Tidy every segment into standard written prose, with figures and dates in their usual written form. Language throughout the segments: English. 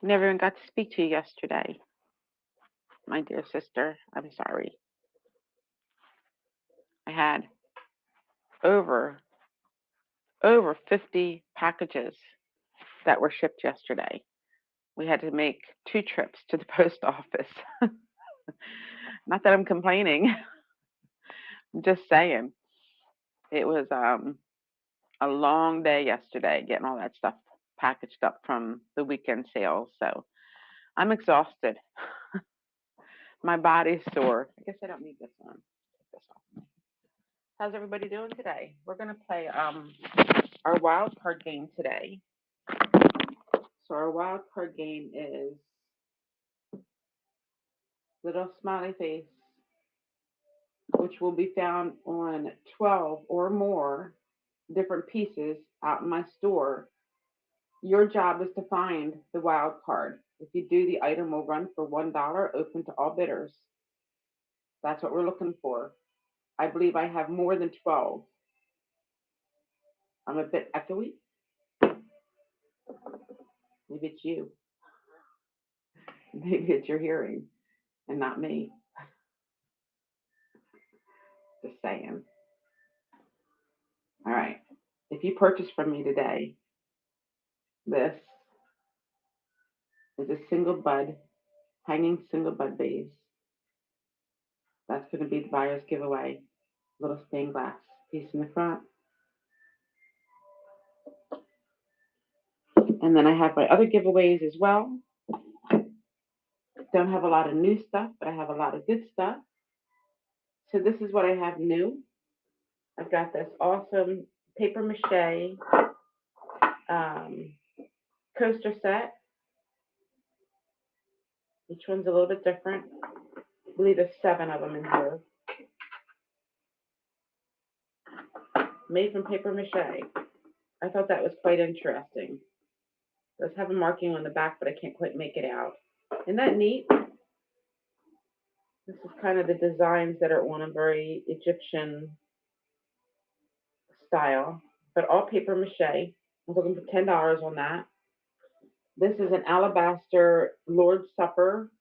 Never even got to speak to you yesterday, my dear sister. I'm sorry. I had over over 50 packages that were shipped yesterday. We had to make two trips to the post office. Not that I'm complaining. I'm just saying it was a long day yesterday getting all that stuff packaged up from the weekend sales. So I'm exhausted. My body's sore. I guess I don't need this one. Take this off. How's everybody doing today? We're gonna play our wild card game today. So our wild card game is little smiley face, which will be found on 12 or more different pieces out in my store. Your job is to find the wild card. If you do, the item will run for $1, open to all bidders. That's what we're looking for. I believe I have more than 12. I'm a bit echoey. Maybe it's you. Maybe it's your hearing and not me. Just saying. All right. If you purchase from me today, this is a single bud, hanging single bud vase. That's going to be the buyer's giveaway. Little stained glass piece in the front. And then I have my other giveaways as well. Don't have a lot of new stuff, but I have a lot of good stuff. So this is what I have new. I've got this awesome paper mache um, coaster set. Each one's a little bit different. I believe there's 7 of them in here. Made from paper mache. I thought that was quite interesting. It does have a marking on the back, but I can't quite make it out. Isn't that neat? This is kind of the designs that are on a very Egyptian style, but all paper mache. I was looking for $10 on that. This is an alabaster Lord's Supper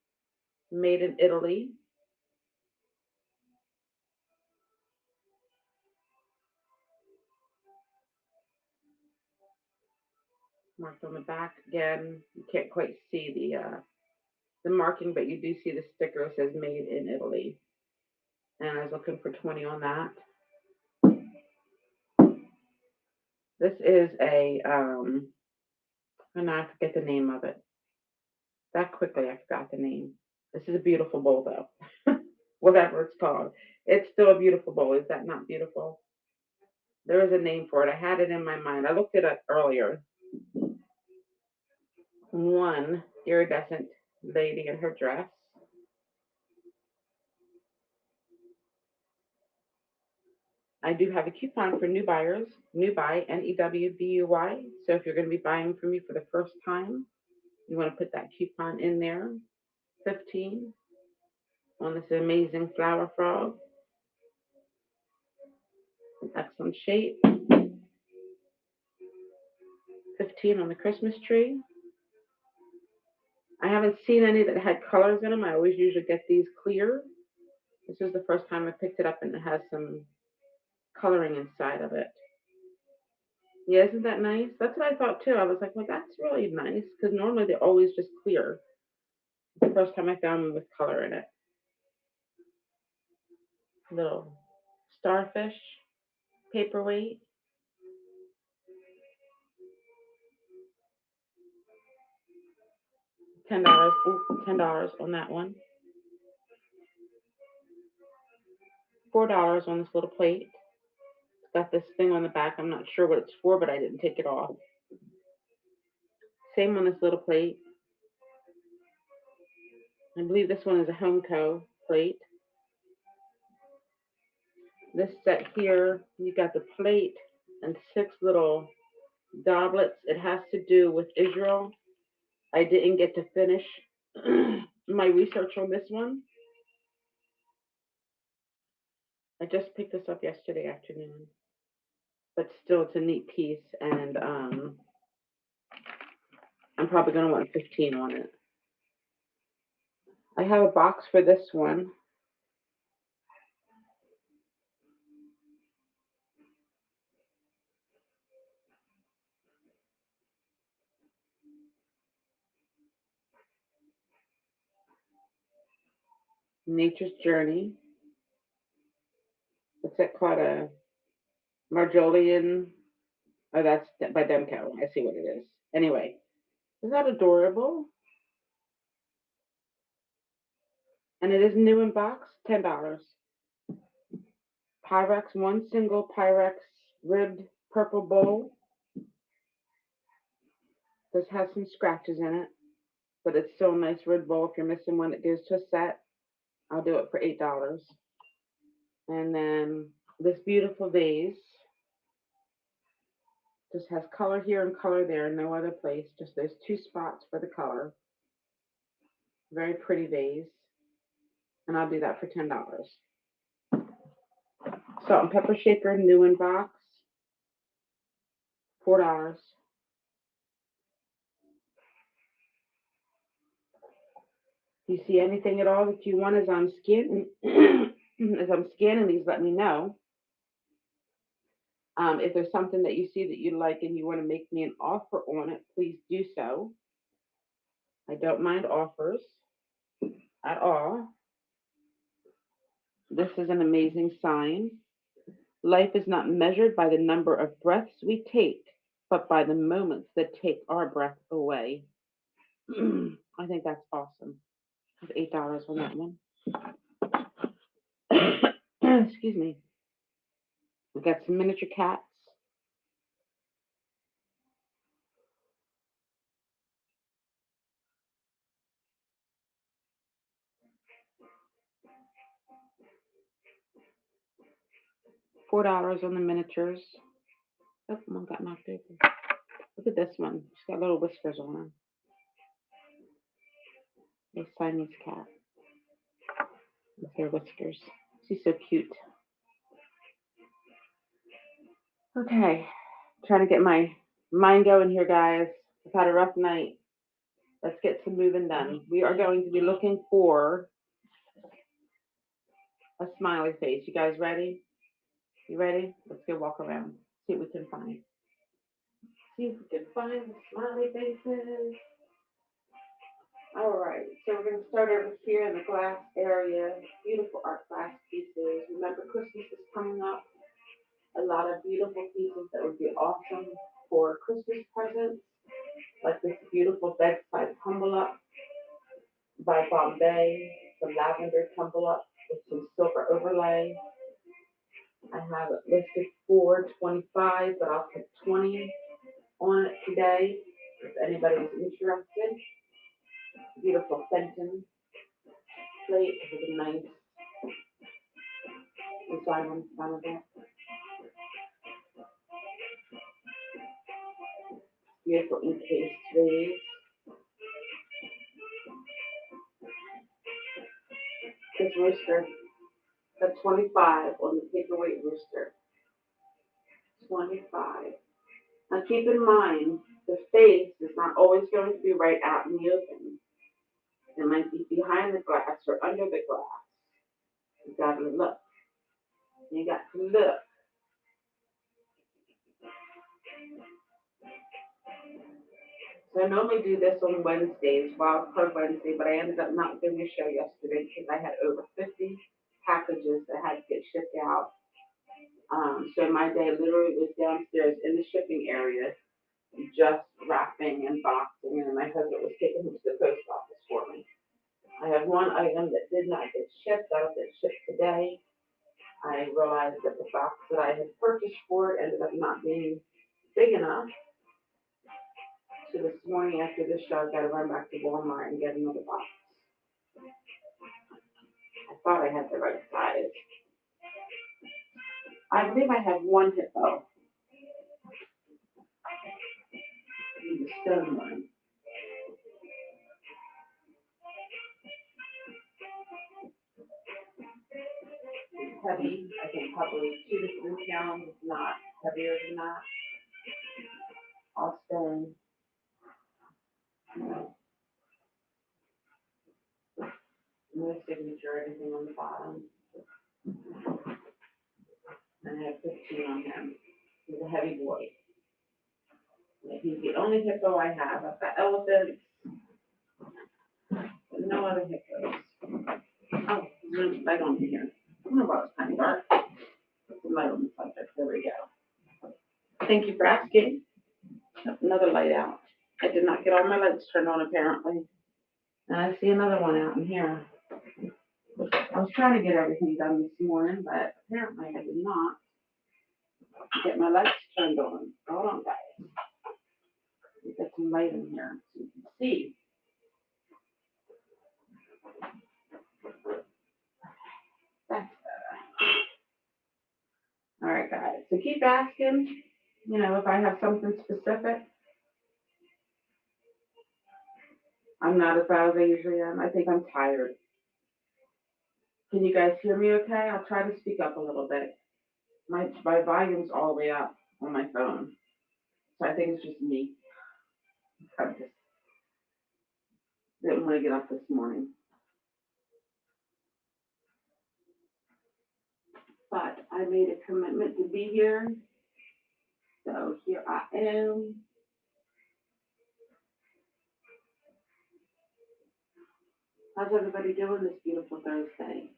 made in Italy. Marked on the back again. You can't quite see the marking, but you do see the sticker. It says made in Italy. And I was looking for 20 on that. This is and I forget the name of it. That quickly I forgot the name. This is a beautiful bowl though. Whatever it's called. It's still a beautiful bowl. Is that not beautiful? There is a name for it. I had it in my mind. I looked it up earlier. One iridescent lady in her dress. I do have a coupon for new buyers, new buy, NEWBUY. So if you're going to be buying from me for the first time, you want to put that coupon in there. 15 on this amazing flower frog. Excellent shape. 15 on the Christmas tree. I haven't seen any that had colors in them. I always usually get these clear. This is the first time I picked it up and it has some coloring inside of it. Yeah, isn't that nice? That's what I thought too. I was like, well, that's really nice because normally they're always just clear. The first time I found them with color in it. Little starfish paperweight. $10. Ooh, $10 on that one. $4 on this little plate. It's got this thing on the back. I'm not sure what it's for, but I didn't take it off. Same on this little plate. I believe this one is a Homeco plate. This set here, you got the plate and 6 little goblets. It has to do with Israel. I didn't get to finish my research on this one. I just picked this up yesterday afternoon, but still, it's a neat piece. And I'm probably going to want 15 on it. I have a box for this one. Nature's Journey. What's that called? A Marjolian. Oh, that's by Demco. I see what it is. Anyway, is that adorable? And it is new in box, $10. Pyrex, one single Pyrex ribbed purple bowl. This has some scratches in it, but it's still a nice ribbed bowl. If you're missing one that goes to a set, I'll do it for $8. And then this beautiful vase just has color here and color there, no other place. Just those two spots for the color. Very pretty vase. And I'll do that for $10. Salt and pepper shaker, new in box, $4. If you see anything at all that you want as I'm scanning, these, let me know. If there's something that you see that you like and you want to make me an offer on it, please do so. I don't mind offers at all. This is an amazing sign. Life is not measured by the number of breaths we take, but by the moments that take our breath away. I think that's awesome. I have $8 on that one. Excuse me. We got some miniature cats. $4 on the miniatures. Oh, one got knocked over. Look at this one. She's got little whiskers on her. A Siamese cat with her whiskers. She's so cute. Okay, trying to get my mind going here, guys. I've had a rough night. Let's get some moving done. We are going to be looking for a smiley face. You guys ready? You ready? Let's go walk around. See what we can find. See if we can find the smiley faces. All right, so we're going to start over here in the glass area. Beautiful art glass pieces. Remember, Christmas is coming up. A lot of beautiful pieces that would be awesome for Christmas presents, like this beautiful bedside tumble up by Bombay, some lavender tumble up with some silver overlay. I have it listed for $25, but I'll put 20 on it today if anybody's interested. Beautiful Fenton plate with a nice design on the front of it. Beautiful encased vase. This rooster, a 25 on the paperweight rooster. 25. Now keep in mind, the face is not always going to be right out in the open. It might be behind the glass or under the glass. You gotta look. You got to look. So I normally do this on Wednesdays, Wild Card Wednesday, but I ended up not doing a show yesterday because I had over 50 packages that had to get shipped out. So my day literally was downstairs in the shipping area, just wrapping and boxing, and my husband was taking them to the post office for me. I have one item that did not get shipped. That'll get shipped today. I realized that the box that I had purchased for it ended up not being big enough. So this morning after this show, I've got to run back to Walmart and get another box. I thought I had the right size. I believe I have one hippo. The stone one. It's heavy. I think probably 2 to 3 pounds, if not heavier than that. All stone. My signature, everything on the bottom. And I have 15 on him. He's a heavy boy. He's the only hippo I have. I've got elephants, but no other hippos. Oh, there's a light on here. I don't know why it's kind of dark. Put the light on the subject. There we go. Thank you for asking. Another light out. I did not get all my lights turned on apparently. And I see another one out in here. I was trying to get everything done this morning, but apparently I did not get my lights turned on. Hold on, guys. We got some light in here so you can see. That's better. All right, guys. So keep asking, if I have something specific. I'm not as loud as I usually am. I think I'm tired. Can you guys hear me okay? I'll try to speak up a little bit. My volume's all the way up on my phone. So I think it's just me. I just didn't want to get up this morning. But I made a commitment to be here. So here I am. How's everybody doing this beautiful Thursday?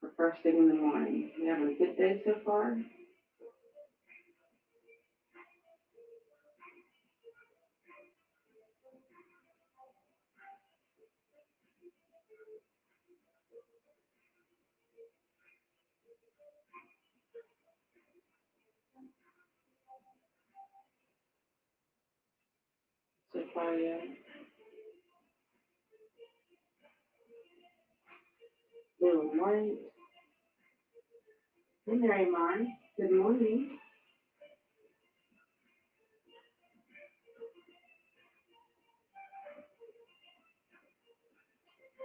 For first thing in the morning. You having a good day so far? So far, yeah. Little morning. Hey, Mary Marn. Good morning.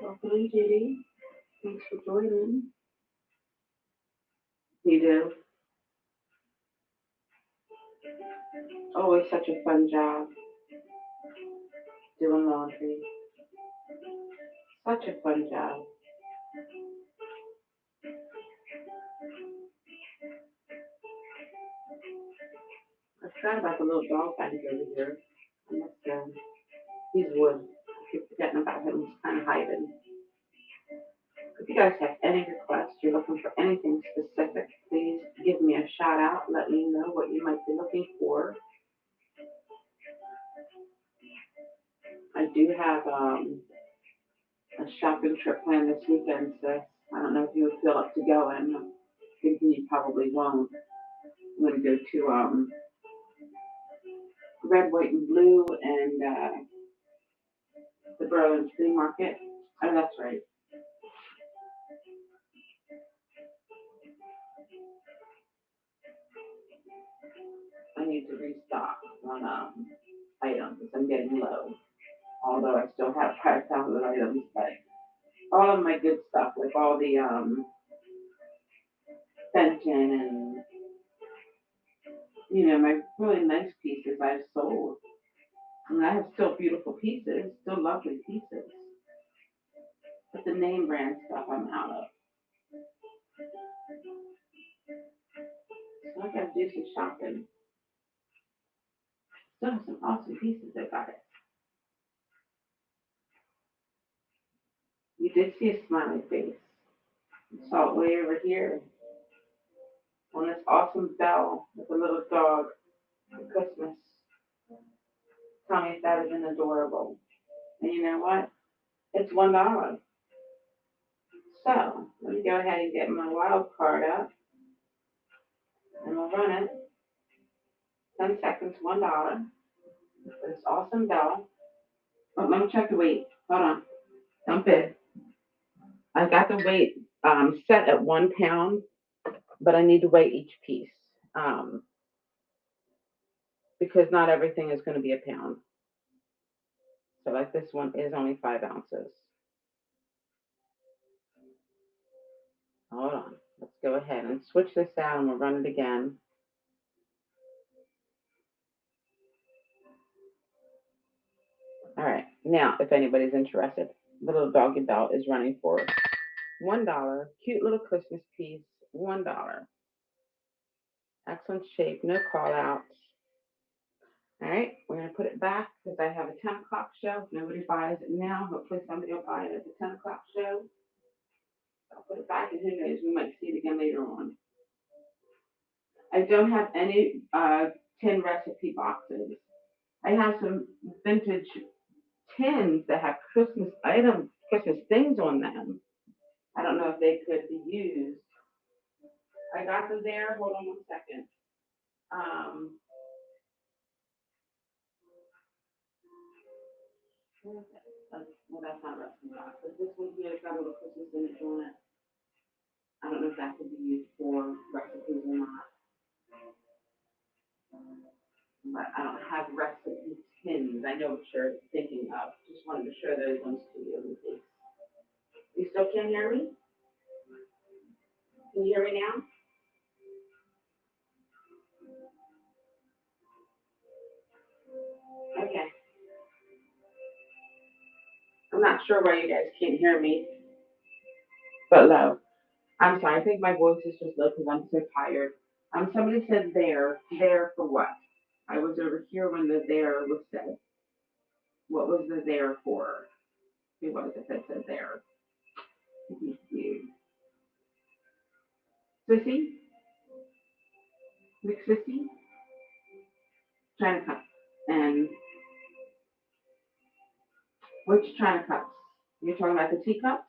Welcome, Judy. Thanks for joining. You do. Always such a fun job. Doing laundry. Such a fun job. I forgot about the little dog back over here. He's wood. I keep forgetting about him. He's kind of hiding. If you guys have any requests, you're looking for anything specific, please give me a shout out. Let me know what you might be looking for. I do have a shopping trip planned this weekend, sis. I don't know if you would feel up to going. I'm thinking you probably won't. I'm going to go to Red, White, and Blue and the Berlin Flea Market. Oh, that's right. I need to restock on items. I'm getting low. Although I still have 5,000 items, but all of my good stuff, like all the Fenton and, my really nice pieces I've sold. And I have still beautiful pieces, still lovely pieces. But the name brand stuff I'm out of. So I gotta do some shopping. Still have some awesome pieces I got it. You did see a smiley face. You saw it way over here on this awesome bell with a little dog for Christmas. Tell me if that isn't adorable. And you know what? It's $1. So let me go ahead and get my wild card up. And we'll run it. 10 seconds, $1. For this awesome bell. Oh, let me check the weight. Hold on. Don't bid. I got the weight set at 1 pound, but I need to weigh each piece because not everything is going to be a pound. So like this one is only 5 ounces. Hold on. Let's go ahead and switch this out and we'll run it again. All right. Now, if anybody's interested, The little doggy belt is running for $1. Cute little Christmas piece, $1. Excellent shape, no call outs. All right, we're gonna put it back because I have a 10 o'clock show. If nobody buys it now, hopefully somebody will buy it at the 10 o'clock show. I'll put it back, and who knows, we might see it again later on. I don't have any tin recipe boxes. I have some vintage tins that have Christmas items, Christmas things on them. I don't know if they could be used. I got them there. Hold on 1 second. Um, well, that's not a recipe box. But this one here has got a little Christmas image on it. I don't know if that could be used for recipes or not. But I don't have recipe tins. I know what you're thinking of. Just wanted to show those ones to you in case. You still can't hear me? Can you hear me now? Okay. I'm not sure why you guys can't hear me, but low. I'm sorry. I think my voice is just low because I'm so tired. Somebody said there. There for what? I was over here when the there was said. What was the there for? Who was it that said there? You. Sissy? McSissy? China cups. And which China cups? You're talking about the teacups?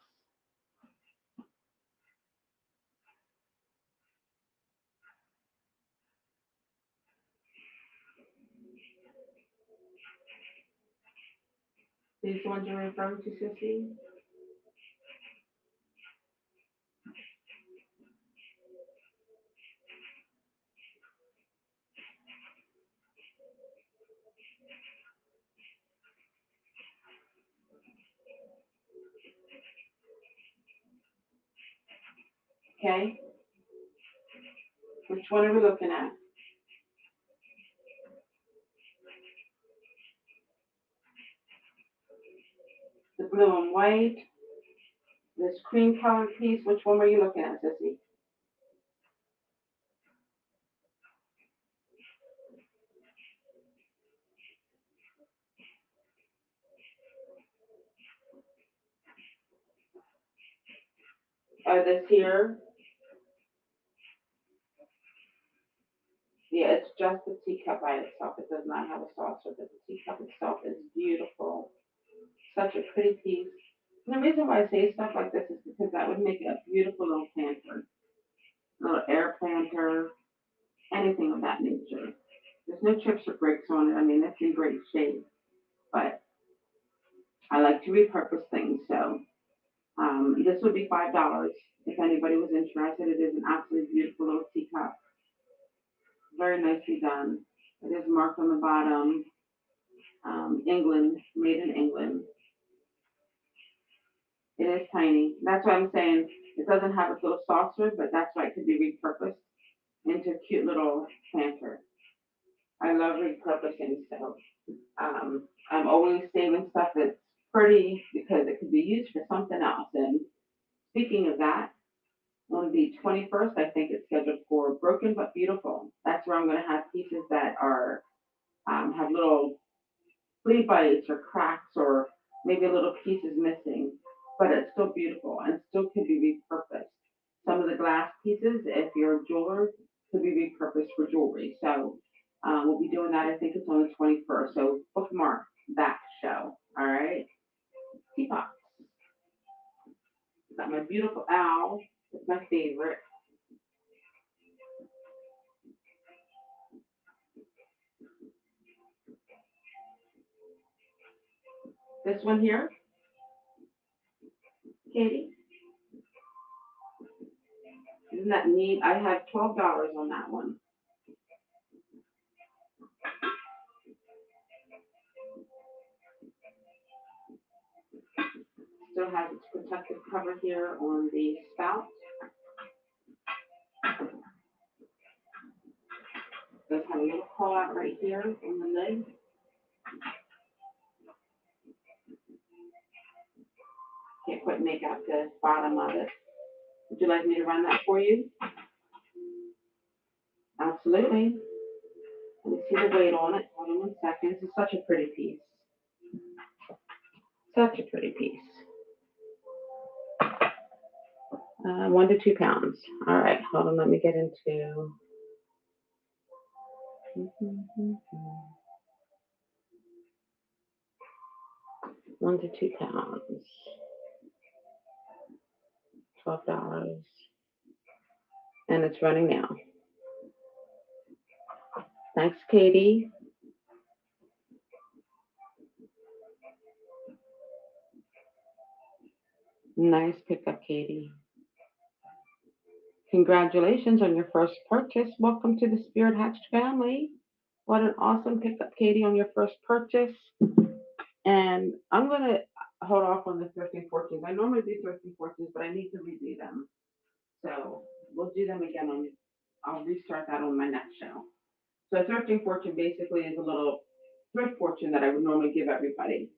These ones you're referring to, Sissy? Okay. Which one are we looking at? The blue and white. This cream colored piece. Which one were you looking at, Sissy? Oh, this here. Yeah, it's just the teacup by itself. It does not have a saucer, but the teacup itself is beautiful. Such a pretty piece. And the reason why I say stuff like this is because that would make a beautiful little planter, little air planter, anything of that nature. There's no chips or breaks on it. I mean, it's in great shape, but I like to repurpose things. So this would be $5 if anybody was interested. It is an absolutely beautiful little teacup, very nicely done. It is marked on the bottom, England, made in England. It is tiny. That's why I'm saying it doesn't have a little saucer, but that's why it could be repurposed into a cute little planter. I love repurposing, so I'm always saving stuff that's pretty because it could be used for something else. And speaking of that, on the 21st, I think it's scheduled for Broken but Beautiful. That's where I'm going to have pieces that are have little flea bites or cracks or maybe a little piece is missing, but it's still beautiful and still can be repurposed. Some of the glass pieces, if you're a jeweler, could be repurposed for jewelry. So we'll be doing that. I think it's on the 21st. So bookmark that show. All right. Teapot. Got my beautiful owl. It's my favorite. This one here, Katie. Isn't that neat? I have $12 on that one. Still has its protective cover here on the spout. Does have a little call out right here on the lid. Can't quite make out the bottom of it. Would you like me to run that for you? Absolutely. Let me see the weight on it. Hold on 1 second. This is such a pretty piece. Such a pretty piece. 1 to 2 pounds. All right, hold on. Let me get into. 1 to 2 pounds. $12. And it's running now. Thanks, Katie. Nice pickup, Katie. Congratulations on your first purchase. Welcome to the Spirit Hatched family. What an awesome pickup, Katie, on your first purchase. And I'm going to hold off on the Thrifting Fortunes. I normally do Thrifting Fortunes, but I need to redo them. So we'll do them again. I'll restart that on my next show. So Thrifting Fortune basically is a little thrift fortune that I would normally give everybody.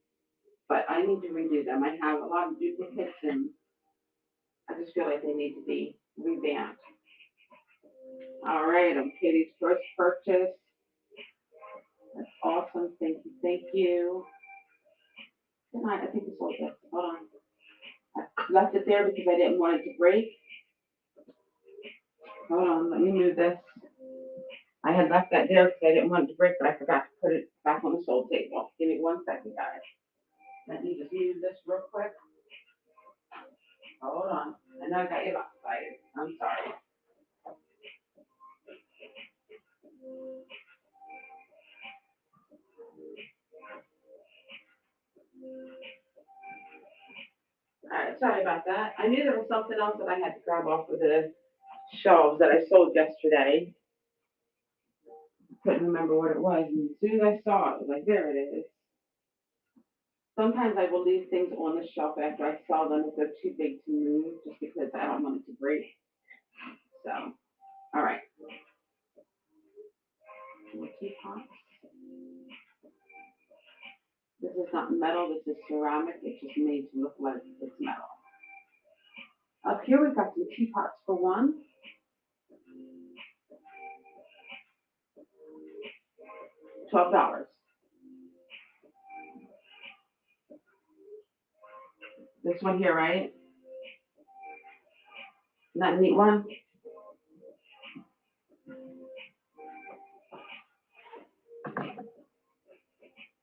But I need to redo them. I have a lot of duplicates, and I just feel like they need to be revamped. All right, on Katie's first purchase. That's awesome. Thank you. Thank you. Good night. I think this was it. Hold on. I left it there because I didn't want it to break. Hold on. Let me move this. I had left that there because I didn't want it to break, but I forgot to put it back on the sold table. Give me 1 second, guys. Let me just move this real quick. Hold on. I know I got you excited. I'm sorry. All right, sorry about that. I knew there was something else that I had to grab off of the shelves that I sold yesterday. Couldn't remember what it was, and as soon as I saw it, I was like, there it is. Sometimes I will leave things on the shelf after I sell them if they're too big to move, just because I don't want it to break. So, all right. Teapots. This is not metal, this is ceramic. It's just made to look like it's metal. Up here we've got some teapots for one. $12. This one here, right? Isn't that a neat one?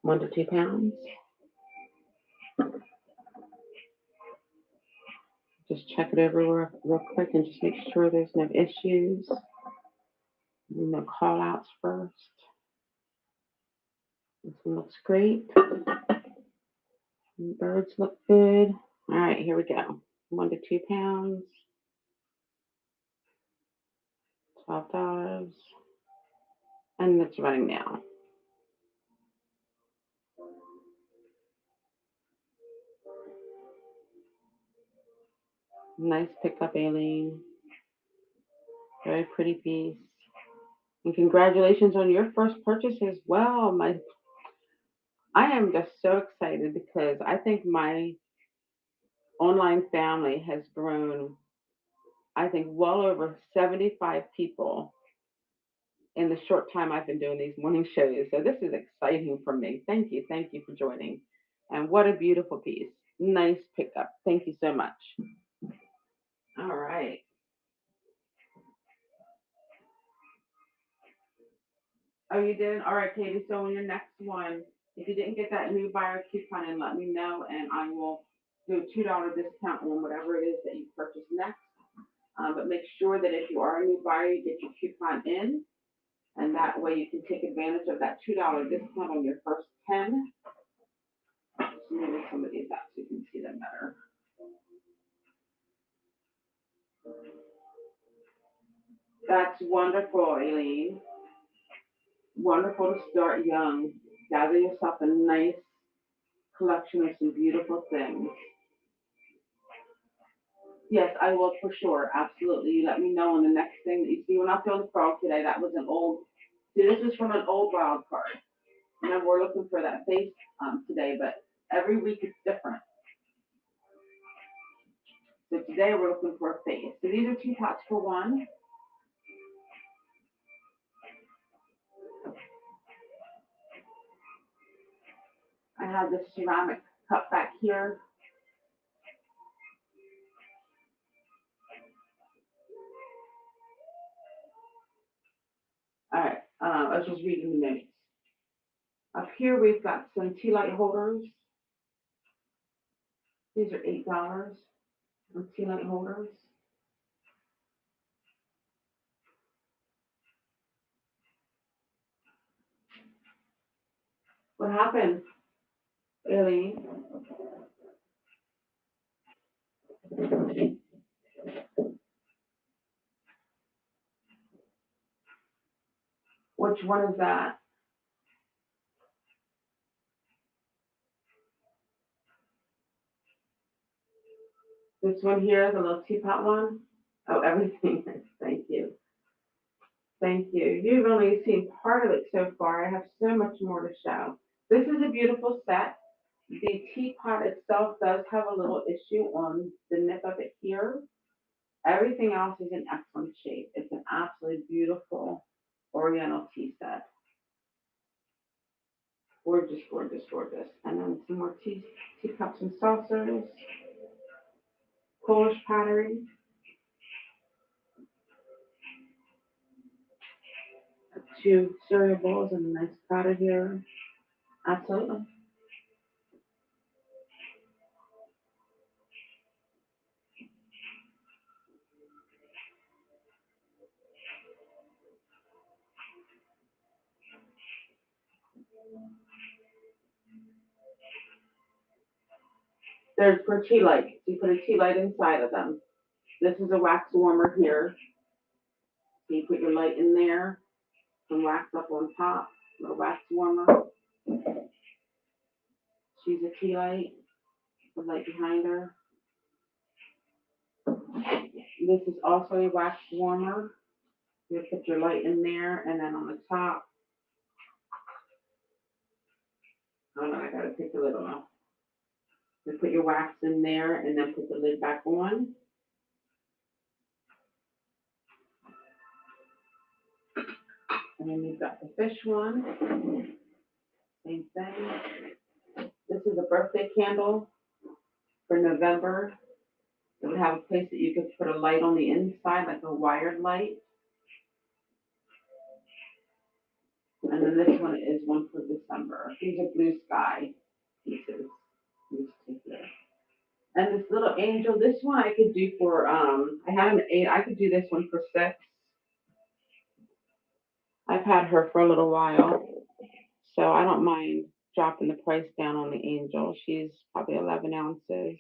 $1 to 2 pounds. Just check it over real quick and just make sure there's no issues. No call outs first. This one looks great. Birds look good. All right, here we go. 1 to 2 pounds. $12. And it's running now. Nice pickup, Aileen. Very pretty piece. And congratulations on your first purchase as well. I am just so excited because I think my online family has grown, I think, well over 75 people in the short time I've been doing these morning shows. So this is exciting for me. Thank you. Thank you for joining. And what a beautiful piece. Nice pickup. Thank you so much. All right. Oh, you did? All right, Katie. So on your next one, if you didn't get that new buyer coupon in, let me know, and I will do a $2 discount on whatever it is that you purchase next. But make sure that if you are a new buyer, you get your coupon in, and that way you can take advantage of that $2 discount on your first 10. Just moving some of these out so you can see them better. That's wonderful, Aileen. Wonderful to start young. Gather yourself a nice collection of some beautiful things. Yes, I will for sure. Absolutely. You let me know on the next thing that you see. We're not doing the frog today. That was an old, see, this is from an old wild card. We're looking for that face today, but every week it's different. So today we're looking for a face. So these are teapots for one. I have this ceramic cup back here. All right, I was just reading the notes. Up here we've got some tea light holders. These are $8 on tea light holders. What happened, Ellie? Which one is that? This one here, the little teapot one? Oh, everything. Thank you. Thank you. You've only seen part of it so far. I have so much more to show. This is a beautiful set. The teapot itself does have a little issue on the nip of it here. Everything else is in excellent shape. It's an absolutely beautiful Oriental tea set. Gorgeous, gorgeous, gorgeous. And then some more teacups and saucers. Polish pottery. Two cereal bowls and a nice platter here. Absolutely. There's for tea light. So you put a tea light inside of them. This is a wax warmer here. So you put your light in there, some wax up on top, little wax warmer. She's a tea light, the light behind her. This is also a wax warmer. You put your light in there, and then on the top, oh no, I gotta take the lid off. You put your wax in there, and then put the lid back on. And then you've got the fish one. Same thing. This is a birthday candle for November. It would have a place that you could put a light on the inside, like a wired light. And then this one is one for December. These are blue sky pieces. And this little angel, this one I could do for I had an 8, I could do this one for 6. I've had her for a little while, so I don't mind dropping the price down on the angel. She's probably 11 ounces.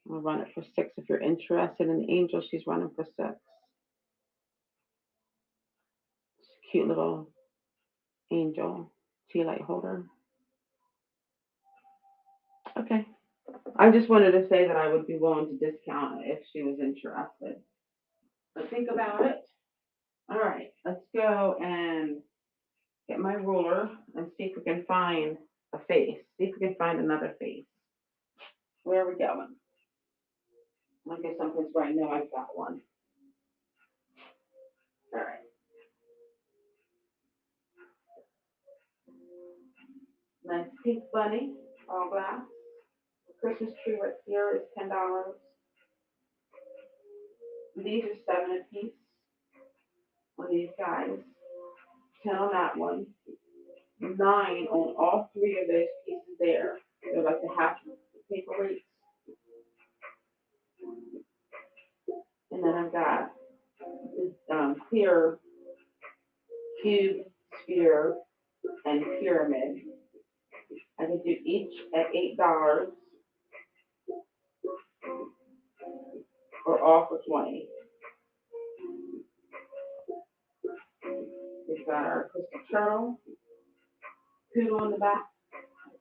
I'll run it for 6 if you're interested in the angel. She's running for 6. Cute little angel tea light holder. Okay. I just wanted to say that I would be willing to discount it if she was interested. But think about it. All right, let's go and get my ruler and see if we can find a face. See if we can find another face. Where are we going? I'll get someplace where I know I've got one. All right. Nice pink bunny, all glass. The Christmas tree right here is $10. These are 7 a piece on these guys. 10 on that one. 9 on all 3 of those pieces there. They're like the half paperweights. And then I've got this clear cube, sphere, and pyramid. I could do each at $8 or all for 20. We've got our crystal turtle, poodle in the back,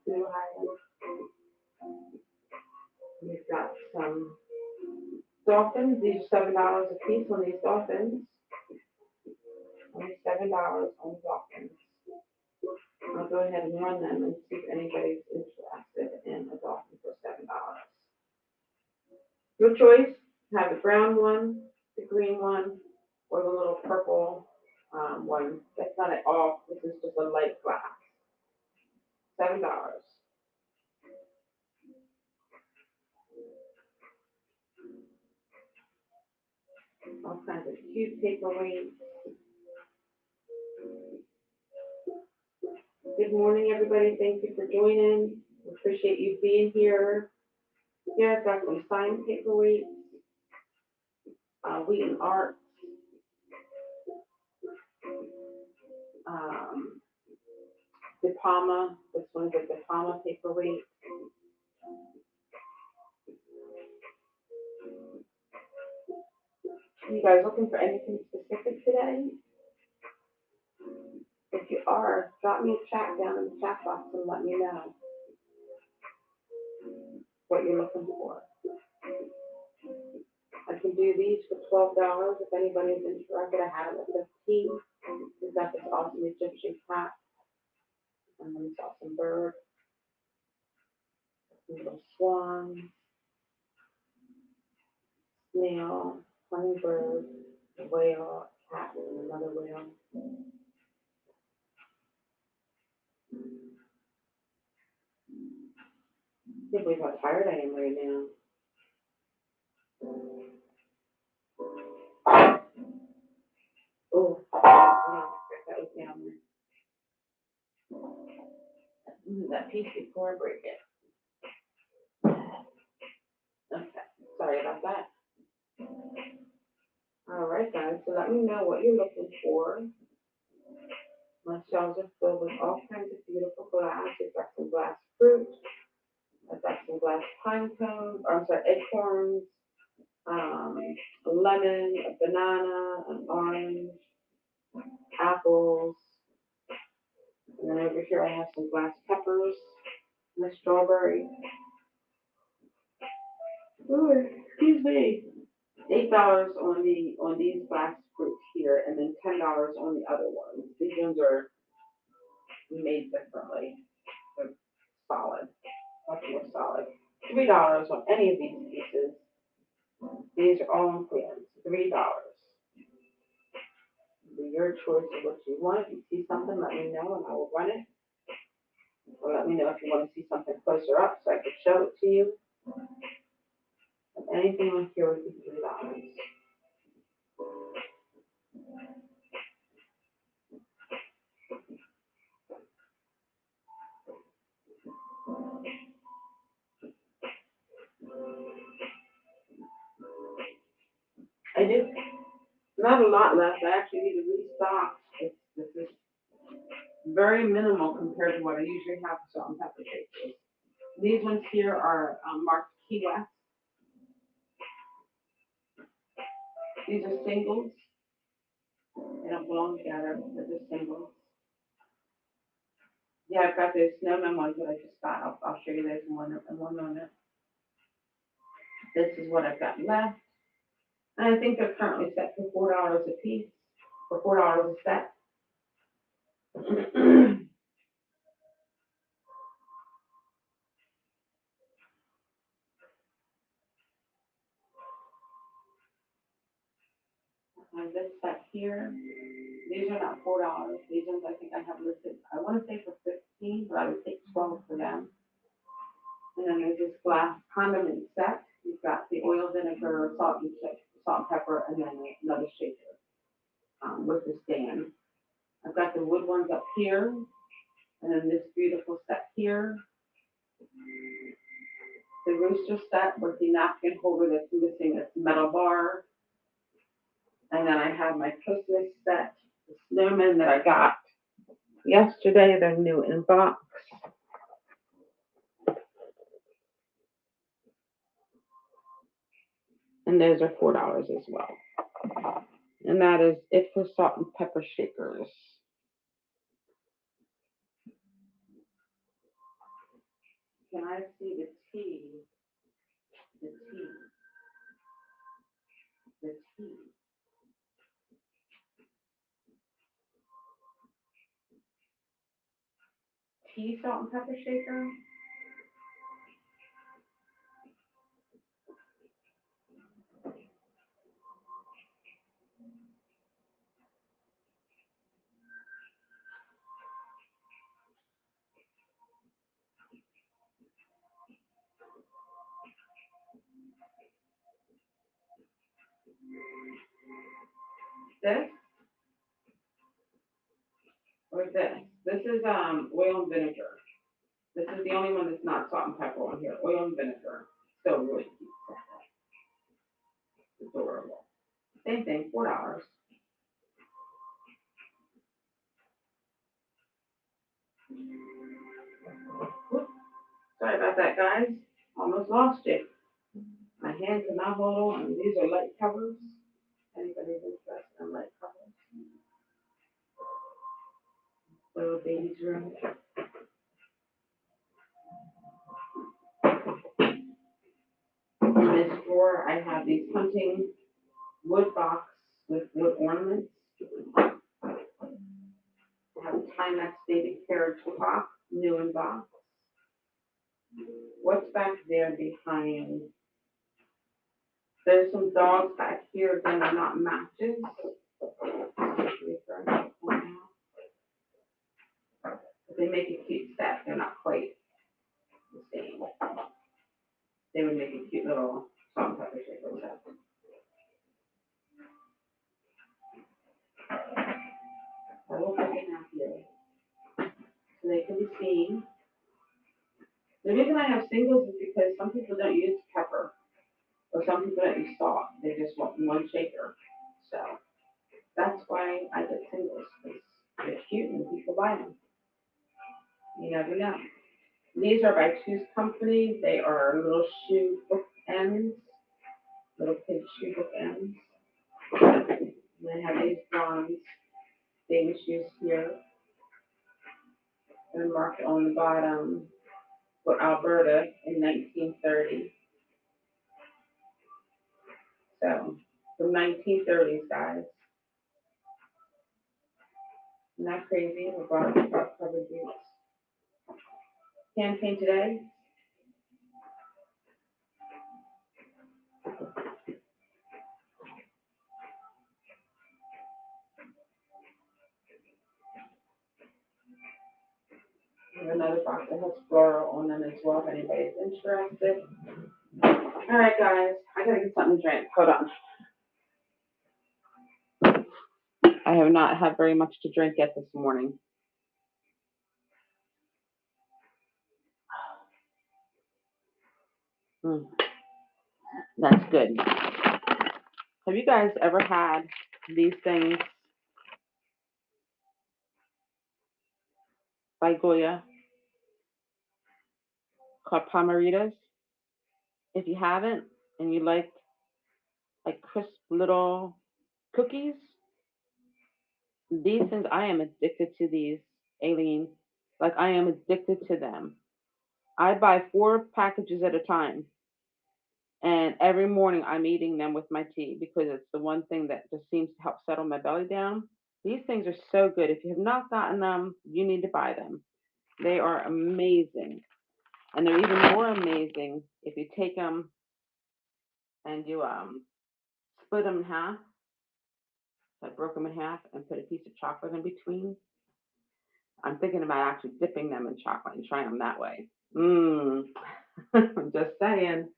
poodle hiding. We've got some dolphins. These are $7 a piece on these dolphins. Only $7 on dolphins. I'll go ahead and run them and see if anybody's interested in a dolphin for $7. Your choice, have the brown one, the green one, or the little purple one. That's not at all. This is just a light glass. $7. All kinds of cute paperweights. Good morning, everybody. Thank you for joining. We appreciate you being here. Here I've got some signed paperweights. Wheaton Art. De Palma. This one's a De Palma paperweight. You guys looking for anything specific today? If you are, drop me a chat down in the chat box and let me know what you're looking for. I can do these for $12 if anybody's interested. I have them at 15. We've got this awesome Egyptian cat and then this awesome bird, little swan, snail, hummingbird, a whale, a cat, and another whale. I can't believe how tired I am right now. Oh, that was down there. That piece before I break it. Okay, sorry about that. All right, guys, so let me know what you're looking for. My shelves are filled with all kinds of beautiful glass. We've got some glass fruit. I've got some glass pine cones, acorns, a lemon, a banana, an orange, apples. And then over here I have some glass peppers and a strawberry. Ooh, excuse me. $8 on these glass fruits here, and then $10 on the other ones. These ones are made differently. They're solid, much more solid. $3 on any of these pieces. These are all on clearance. $3. Be your choice of what you want. If you see something, let me know and I will run it. Or let me know if you want to see something closer up so I can show it to you. Anything on here would be $3. I do. Not a lot left. I actually need to restock. This is very minimal compared to what I usually have for salt and pepper shakers. These ones here are marked Key West. These are singles. They don't belong together. They're just singles. Yeah, I've got those snowman ones that I just got. I'll show you those in one moment. This is what I've got left. And I think they're currently set for $4 a piece, for $4 a set. And this set here, these are not $4. These ones I think I have listed, I want to say for 15, but I would take 12 for them. And then there's this glass condiment set. You've got the oil, vinegar, salt and pepper, and then another shaker with the stand. I've got the wood ones up here, and then this beautiful set here. The rooster set with the napkin holder that's missing its metal bar. And then I have my Christmas set, the snowmen that I got yesterday. They're new in box. And those are $4 as well. And that is it for salt and pepper shakers. Can I see the tea? The tea. The tea. Tea salt and pepper shaker? This or this? This is oil and vinegar. This is the only one that's not salt and pepper on here. Oil and vinegar. Still really cute. Adorable. Same thing, $4. Whoops. Sorry about that, guys. Almost lost you. My hand could not hold on. These are light covers. Anybody's interested in light covers? Little baby's room. In this drawer, I have these hunting wood box with wood ornaments. I have a Timex David carriage clock, new in box. What's back there behind? There's some dogs back here, again, they're not matches. But they make a cute set, they're not quite the same. They would make a cute little salt and pepper shaker set. I will put it out here so they can be seen. The reason I have singles is because some people don't use pepper, or some people don't use salt. They just want one shaker. So that's why I get singles. They're cute and people buy them. You never know. These are by Two's Company. They are little shoe book ends, little kid shoe book ends. And they have these bronze baby shoes here. And marked on the bottom for Alberta in 1930. So, from 1930s, guys. Isn't that crazy? We brought covered boots. Campaign today. We have another box that has floral on them as well, if anybody's interested. All right, guys, I gotta get something to drink. Hold on. I have not had very much to drink yet this morning. That's good. Have you guys ever had these things by Goya called Palmeritas? If you haven't and you like crisp little cookies, these things, I am addicted to these, Aileen. Like, I am addicted to them. I buy 4 packages at a time. And every morning I'm eating them with my tea because it's the one thing that just seems to help settle my belly down. These things are so good. If you have not gotten them, you need to buy them. They are amazing. And they're even more amazing if you take them and you split them in half. So I broke them in half and put a piece of chocolate in between. I'm thinking about actually dipping them in chocolate and trying them that way. I'm just saying.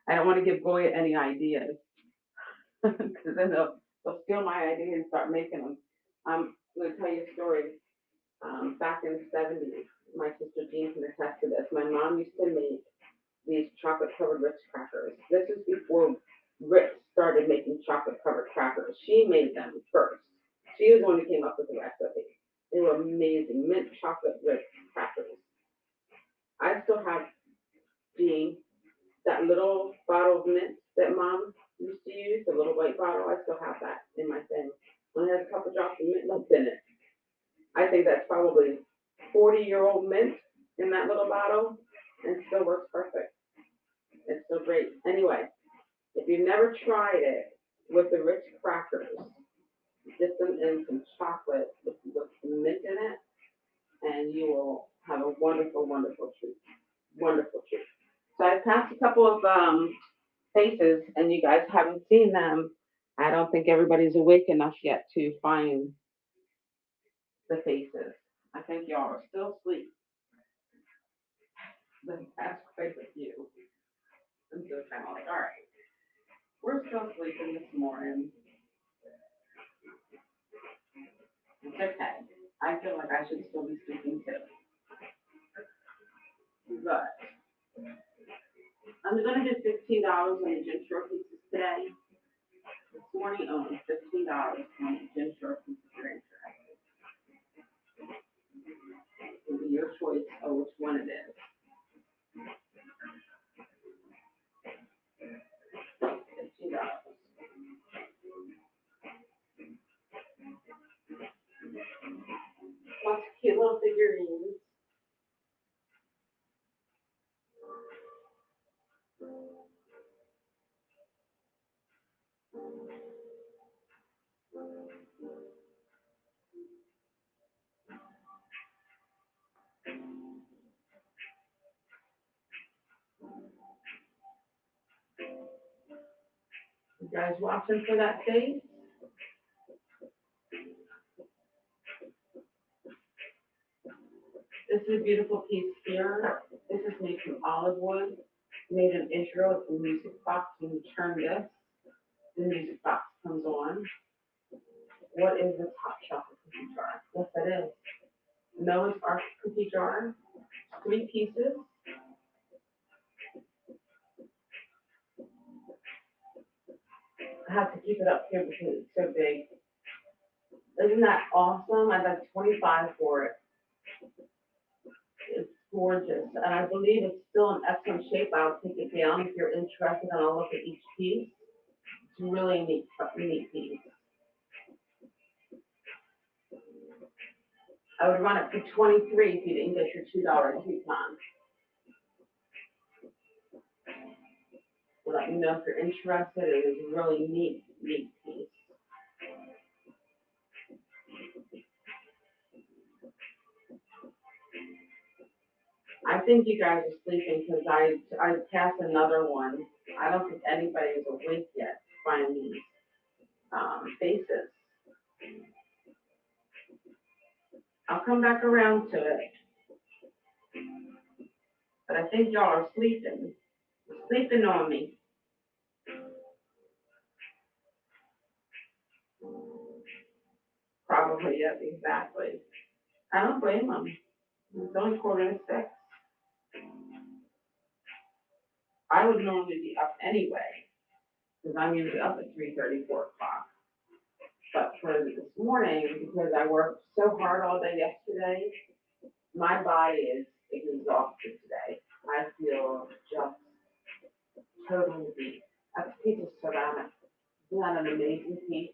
I don't want to give Goya any ideas because then they'll steal my idea and start making them. I'm going to tell you a story. Back in the 70s, my sister Jean can attest to this. My mom used to make these chocolate-covered Ritz crackers. This is before Ritz started making chocolate-covered crackers. She made them first. She was the one who came up with the recipe. They were amazing. Mint chocolate Ritz crackers. I still have, Jean, that little bottle of mint that Mom used to use, the little white bottle. I still have that in my thing. Only has a couple drops of mint left in it. I think that's probably 40-year-old mint in that little bottle, and it still works perfect. It's so great. Anyway, if you've never tried it with the Ritz crackers, dip them in some chocolate with mint in it, and you will have a wonderful, wonderful treat. Wonderful treat. So I've passed a couple of faces, and you guys haven't seen them. I don't think everybody's awake enough yet to find the faces. I think y'all are still asleep. That's quite a few. I'm just kind of like, all right, we're still asleep. sleeping this morning. It's okay. I feel like I should still be sleeping too. But I'm gonna do $15 on the gym short pieces today. This morning only $15 on the gym short pieces if you're interested. It'll be your choice of which one it is. $15. Lots of cute little figurines. You guys watching for that face? This is a beautiful piece here. This is made from olive wood. Made an intro with the music box. When you turn this, the music box comes on. What is the top chocolate cookie jar? Yes, it is. Noah's Ark cookie jar. 3 pieces. I have to keep it up here because it's so big. Isn't that awesome? I'd like 25 for it. It's gorgeous, and I believe it's still in excellent shape. I'll take it down if you're interested, and I'll look at each piece. It's really neat piece. I would run it for 23 if you didn't get your $2 coupon. So let me know if you're interested. It is a really neat piece. I think you guys are sleeping because I passed another one. I don't think anybody is awake yet to find these faces. I'll come back around to it. But I think y'all are sleeping. Sleeping on me. Probably, yes, exactly. I don't blame them. It's only 5:45. I would normally be up anyway, because I'm usually up at 3:30, 4 o'clock. But for this morning, because I worked so hard all day yesterday, my body is exhausted today. I feel just totally beat. That's a piece of ceramic. Isn't that an amazing piece?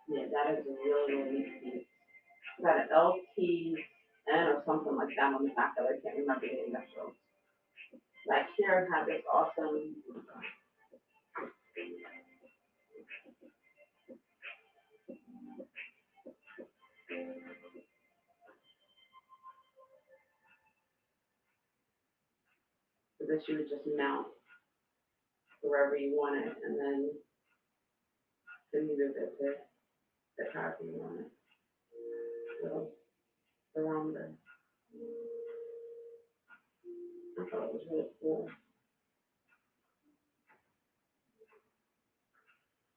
Yeah, that is a really neat piece. It's got an LTN or something like that on the back of it. I can't remember the initials. Like here, I have this awesome. So this you would just mount wherever you want it, and then you move it to however you want it. Little barometer. I thought it was really cool.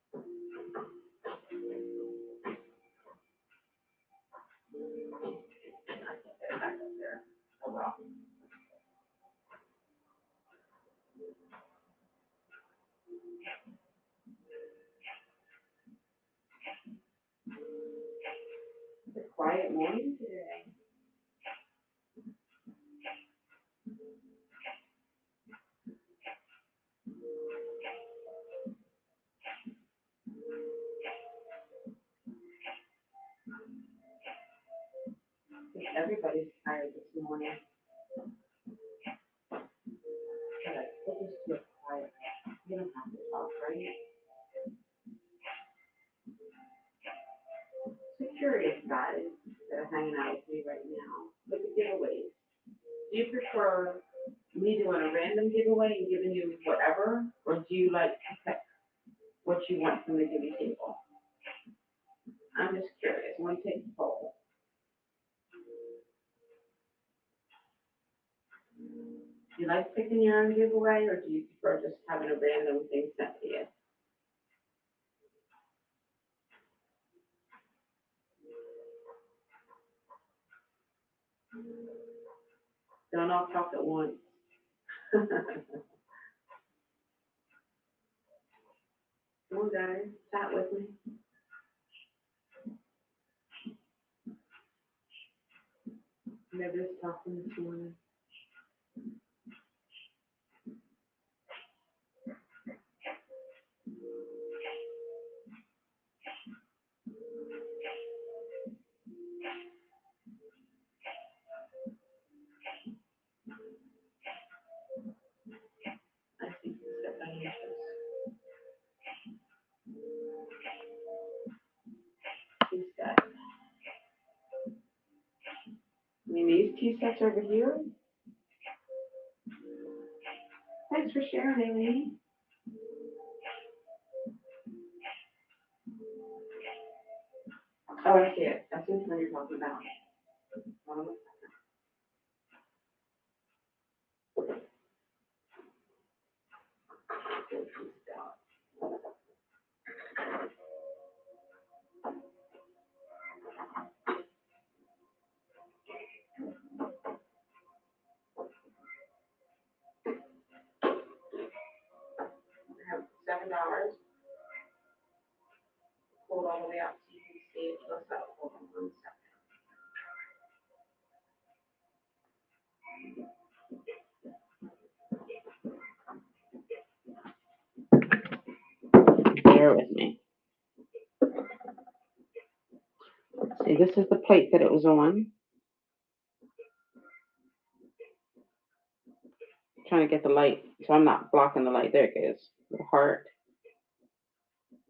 I can't get it back up there. Oh well. It's a quiet morning today. Everybody's tired this morning. But we'll just be quiet. You don't have to talk, right? So curious guys that are hanging out with me right now. Look at giveaways. Do you prefer me doing a random giveaway and giving you whatever, or do you like to pick what you want from the giving table? I'm just curious. I want to take the poll. You like picking your own giveaway, or do you prefer just having a random thing sent to you? Don't all talk at once. Come on, guys, chat with me. Maybe just talking this morning. I see you step on your tea set. I mean, these tea sets over here. Thanks for sharing, Amy. Oh, I see it. I see what you're talking about. Hold on. 7 hours. Hold all the way up so you can see it close up. Hold on 1 second. Bear with me. See, this is the plate that it was on. I'm trying to get the light, so I'm not blocking the light. There it goes. The heart.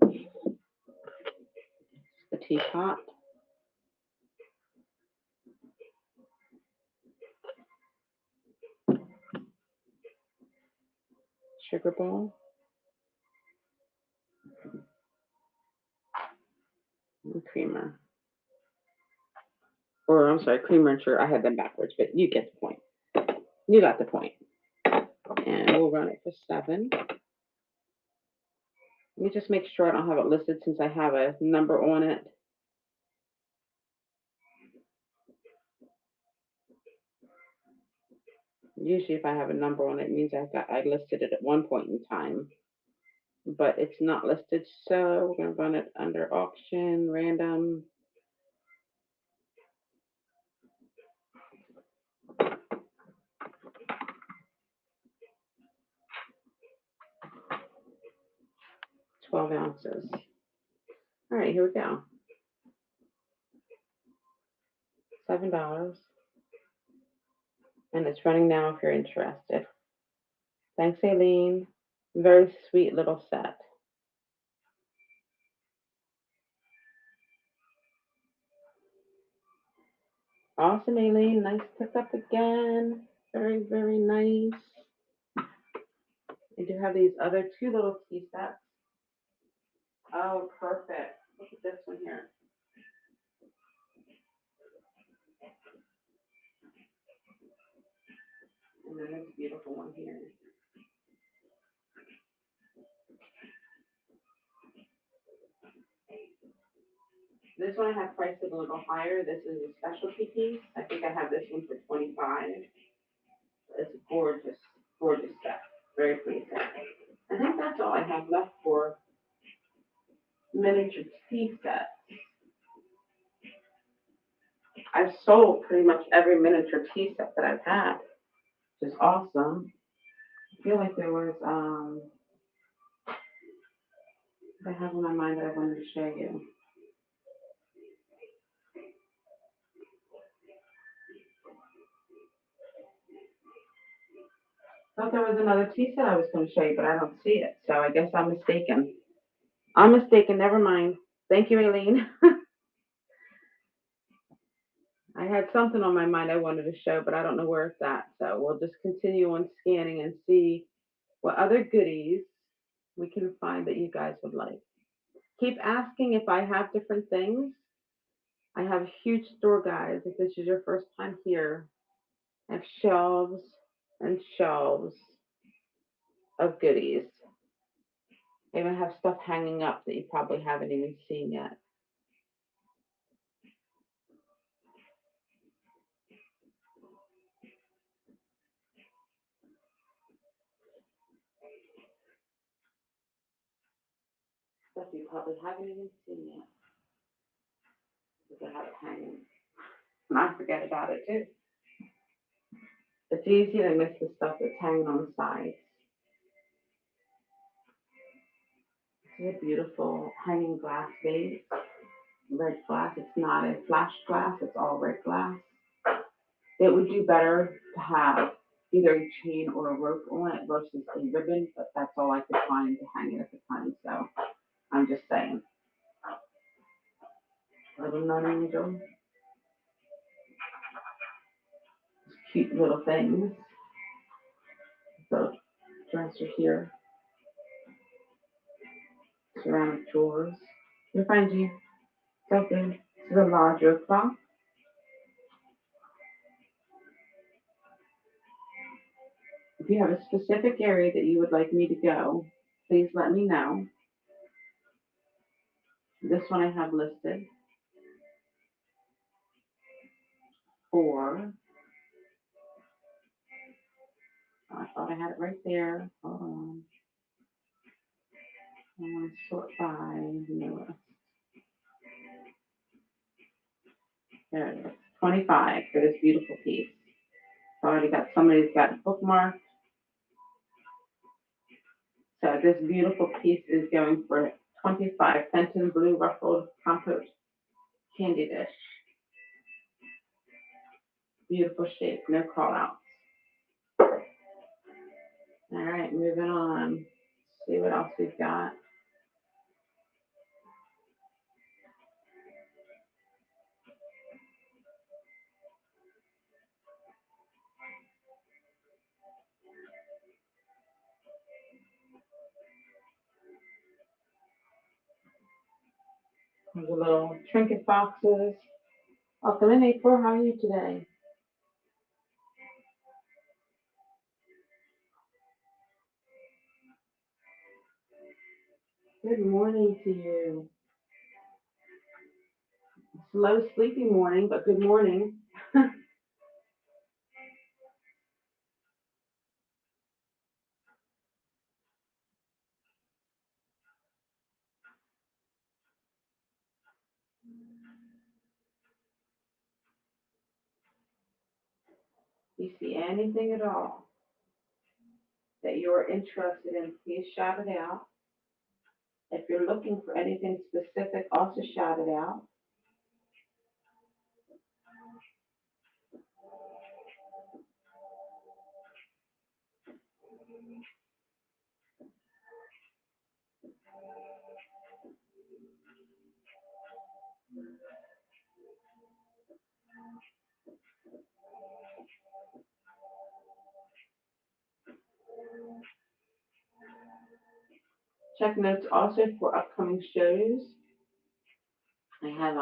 The teapot. Sugar bowl. And creamer. Or, I'm sorry, creamer and sugar. I had them backwards, but you get the point. You got the point. And we'll run it for 7. Let me just make sure I don't have it listed since I have a number on it. Usually if I have a number on it, it means I listed it at one point in time. But it's not listed, so we're going to run it under auction, random. $12 ounces. All right, here we go. $7. And it's running now if you're interested. Thanks, Aileen. Very sweet little set. Awesome, Aileen. Nice pickup again. Very, very nice. I do have these other 2 little tea sets. Oh, perfect. Look at this one here. And then there's a beautiful one here. This one I have priced it a little higher. This is a specialty piece. I think I have this one for $25. It's a gorgeous, gorgeous set. Very pretty set. I think that's all I have left for miniature tea sets. I've sold pretty much every miniature tea set that I've had, which is awesome. I feel like there was I have on my mind that I wanted to show you. Thought there was another tea set I was going to show you, but I don't see it. So I guess I'm mistaken. I'm mistaken. Never mind. Thank you, Aileen. I had something on my mind I wanted to show, but I don't know where it's at. So we'll just continue on scanning and see what other goodies we can find that you guys would like. Keep asking if I have different things. I have a huge store, guys. If this is your first time here, I have shelves and shelves of goodies. They even have stuff hanging up that you probably haven't even seen yet. Stuff you probably haven't even seen yet. Because I have it hanging. And I forget about it too. It's easy to miss the stuff that's hanging on the sides. This is a beautiful hanging glass vase. Red glass. It's not a flash glass. It's all red glass. It would do better to have either a chain or a rope on it versus a ribbon, but that's all I could find to hang it at the time. So I'm just saying. Little nun angel. Cute little things. So dresser here. Ceramic drawers. You'll find you something. This is a larger clock. If you have a specific area that you would like me to go, please let me know. This one I have listed for, I thought I had it right there. Hold on. I want to sort by newest. There it is. 25 for this beautiful piece. So I already got somebody's got it bookmarked. So this beautiful piece is going for 25 Fenton Blue Ruffled Compote Candy Dish. Beautiful shape, no call outs. All right, moving on. See what else we've got. There's a little trinket boxes. Welcome in, April. How are you today? Good morning to you. Slow, sleepy morning, but good morning. You see anything at all that you're interested in, please shout it out. If you're looking for anything specific, also shout it out. Check notes also for upcoming shows. I have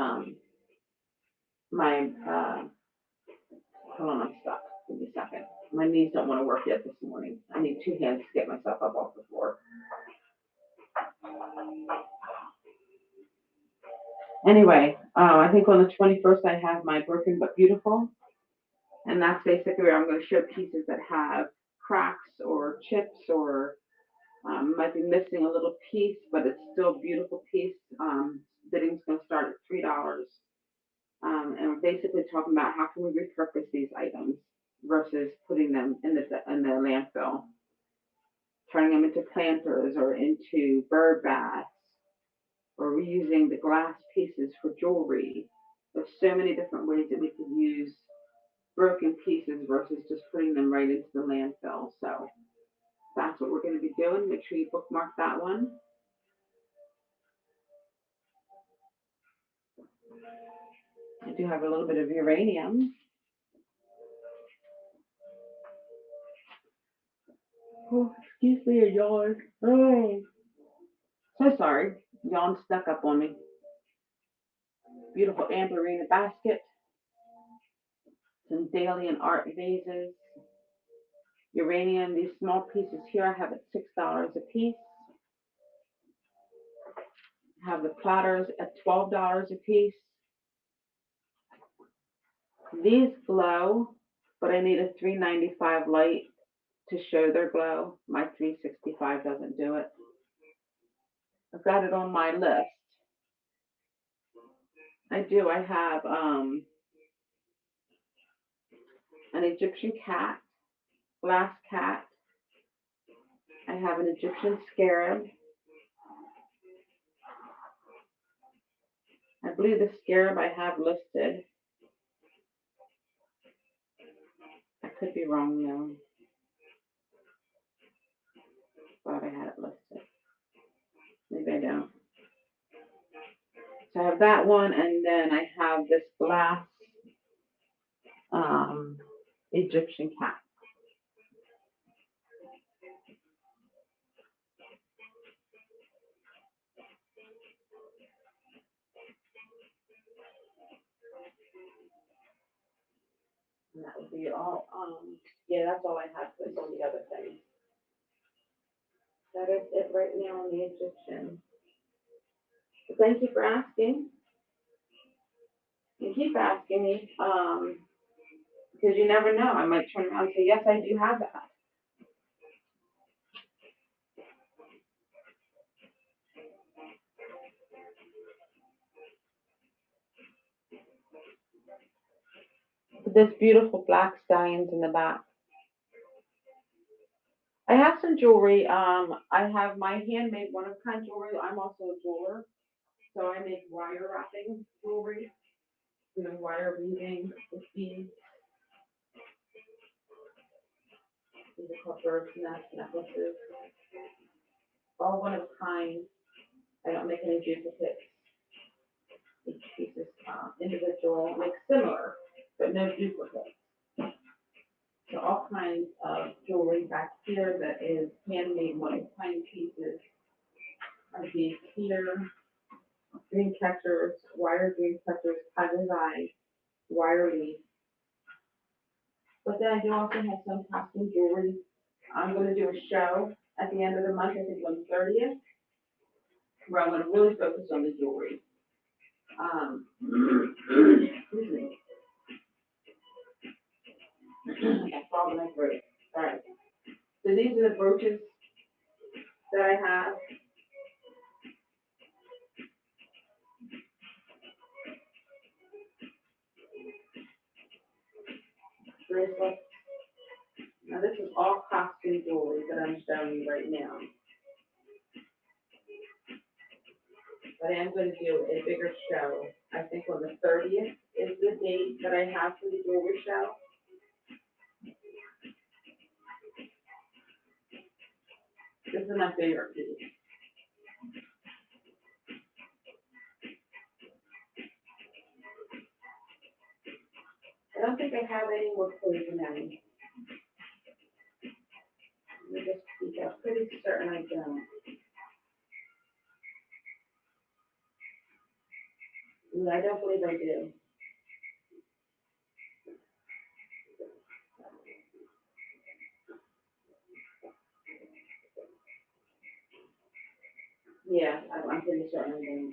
my hold on, I'm stuck. Give me a second. My knees don't want to work yet this morning. I need two hands to get myself up off the floor. Anyway, I think on the 21st I have my Broken But Beautiful, and that's basically where I'm going to show pieces that have cracks or chips or might be missing a little piece, but it's still a beautiful piece. Bidding's going to start at $3. And we're basically talking about how can we repurpose these items versus putting them in the landfill, turning them into planters or into bird baths, or reusing the glass pieces for jewelry. There's so many different ways that we could use broken pieces versus just putting them right into the landfill. So that's what we're going to be doing. Make sure you bookmark that one. I do have a little bit of uranium. Oh, excuse me, a yawn. Oh, so sorry. Yawn stuck up on me. Beautiful amberina basket. Some Dalian art vases. Uranium, these small pieces here, I have at $6 a piece. I have the platters at $12 a piece. These glow, but I need a 395 light to show their glow. My 365 doesn't do it. I've got it on my list. I do. I have an Egyptian cat, glass cat. I have an Egyptian scarab. I believe the scarab I have listed. I could be wrong though. Thought I had it listed. Maybe I don't. So I have that one, and then I have this glass Egyptian cat. And that would be all. Yeah, that's all I have for all the other things. That is it right now on the Egyptian. So thank you for asking. You keep asking me, because you never know. I might turn around and say, yes, I do have that. This beautiful black stallions in the back. I have some jewelry. I have my handmade one of kind jewelry. I'm also a jeweler, so I make wire wrapping jewelry, wire weaving with beads. These are called bird's nest necklaces. All one of a kind. I don't make any duplicates. Each piece is individual, like similar, but no duplicates. So all kinds of jewelry back here that is handmade one of a kind pieces. Are these here, dream catchers, wire dream catchers, tiger's eye, wire leaf. But then I do also have some costume jewelry. I'm going to do a show at the end of the month, I think on the 30th, where I'm going to really focus on the jewelry. Excuse me. I got frog in my throat. All right. So these are the brooches that I have. Bracelets. Now this is all costume jewelry that I'm showing you right now. But I am going to do a bigger show. I think on the 30th is the date that I have for the jewelry show. This is my favorite piece. I don't think I have any more clues in any. Let me just speak up. Pretty certain I don't. I don't believe I do. Yeah, I'm pretty certain I don't.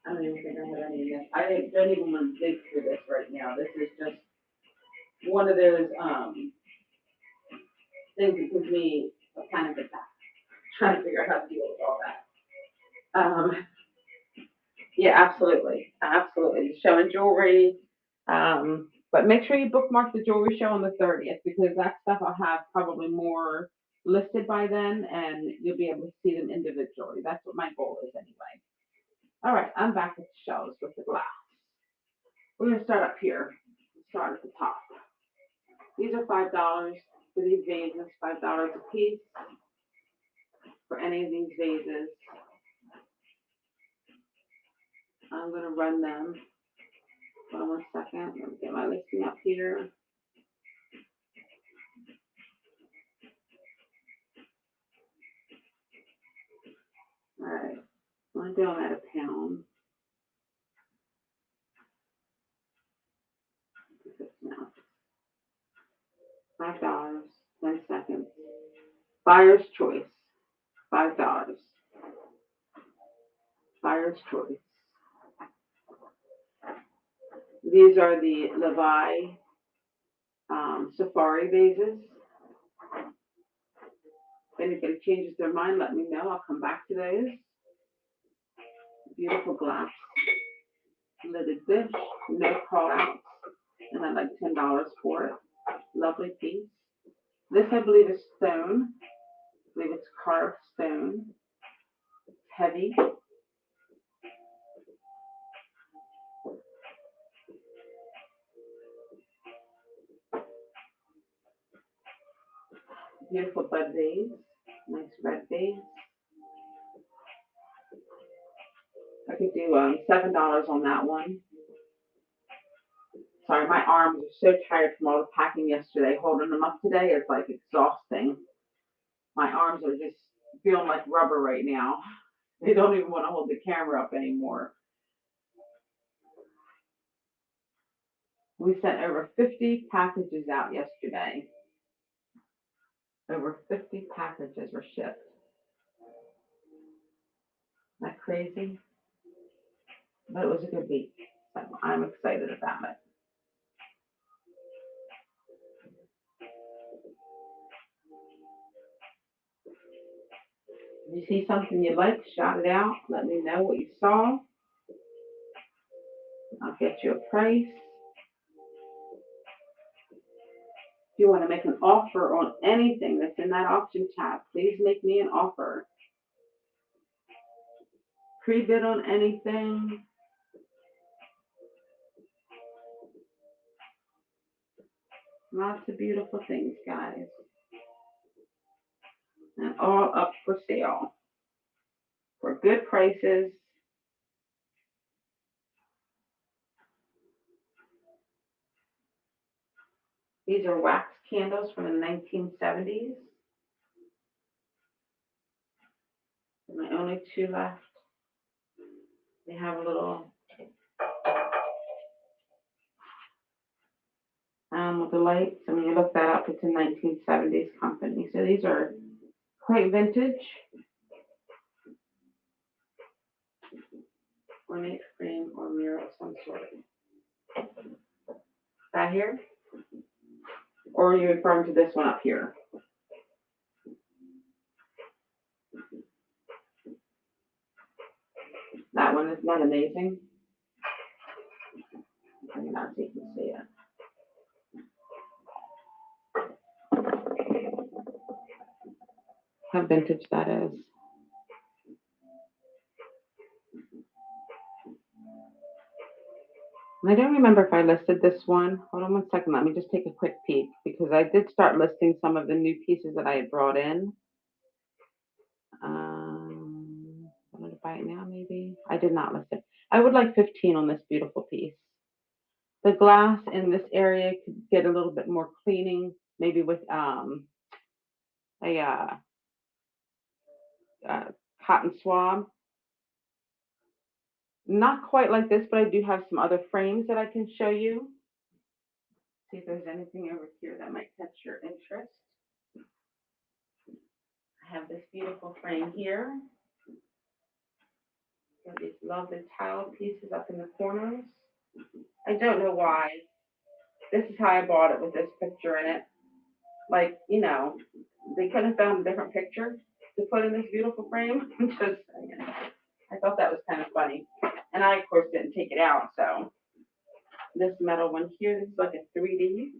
I don't even think I have any of this. I don't even want to dig through this right now. This is just one of those things that gives me a panic attack, trying to figure out how to deal with all that. Yeah, absolutely, absolutely. Showing jewelry, but make sure you bookmark the jewelry show on the 30th because that stuff I'll have probably more listed by then, and you'll be able to see them individually. That's what my goal is anyway. All right, I'm back at the shelves with the glass. We're gonna start up here. Start at the top. These are $5 for these vases. $5 a piece for any of these vases. I'm gonna run them. Hold on 1 second. Let me get my listing up here. All right. I'm gonna do them at £1. $5. Buyer's choice. These are the Levi Safari vases. If anybody changes their mind, let me know. I'll come back to those. Beautiful glass lidded dish, no call outs, and I like $10 for it. Lovely piece. This I believe is stone. I believe it's carved stone. It's heavy. Beautiful bud vase. Nice red vase. I could do $7 on that one. Sorry, my arms are so tired from all the packing yesterday. Holding them up today is like exhausting. My arms are just feeling like rubber right now. They don't even want to hold the camera up anymore. We sent over 50 packages out yesterday. Over 50 packages were shipped. Isn't that crazy? But it was a good week. So I'm excited about it. If you see something you like, shout it out. Let me know what you saw. I'll get you a price. If you want to make an offer on anything that's in that auction tab, please make me an offer. Pre-bid on anything. Lots of beautiful things, guys. And all up for sale for good prices. These are wax candles from the 1970s. My only two left. They have a little with the lights. And when you look that up, it's a 1970s company. So these are quite vintage. Ornate frame or mirror of some sort. That here? Or are you referring to this one up here? That one is not amazing. I mean, not so you can see it. How vintage that is. I don't remember if I listed this one. Hold on 1 second. Let me just take a quick peek because I did start listing some of the new pieces that I had brought in. I'm going to buy it now, maybe. I did not list it. I would like 15 on this beautiful piece. The glass in this area could get a little bit more cleaning, maybe with a cotton swab. Not quite like this, but I do have some other frames that I can show you. See if there's anything over here that might catch your interest. I have this beautiful frame here. Got these lovely tile pieces up in the corners. I don't know why. This is how I bought it with this picture in it. Like, you know, they could have found a different picture to put in this beautiful frame. Just saying. I thought that was kind of funny. And I, of course, didn't take it out, so. This metal one here, this is like a 3D.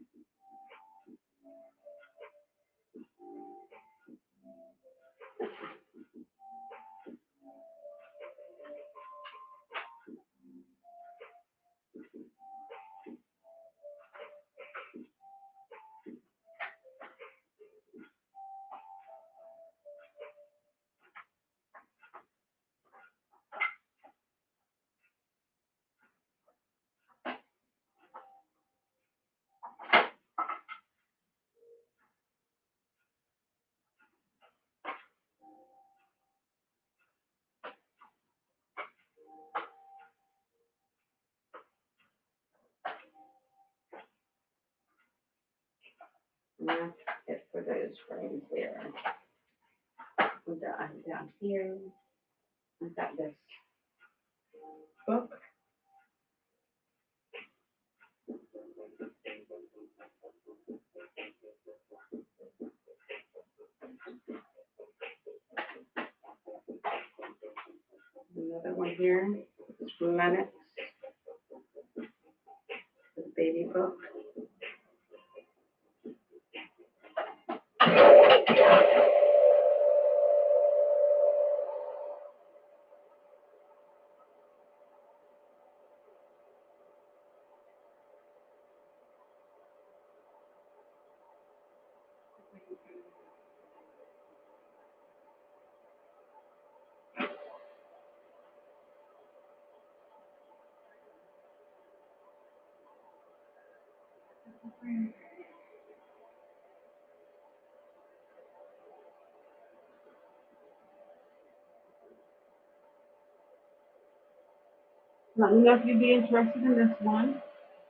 And that's it for those frames there. down here. I've got this book. Another one here. It's from Lennox. The baby book. Let me know if you'd be interested in this one.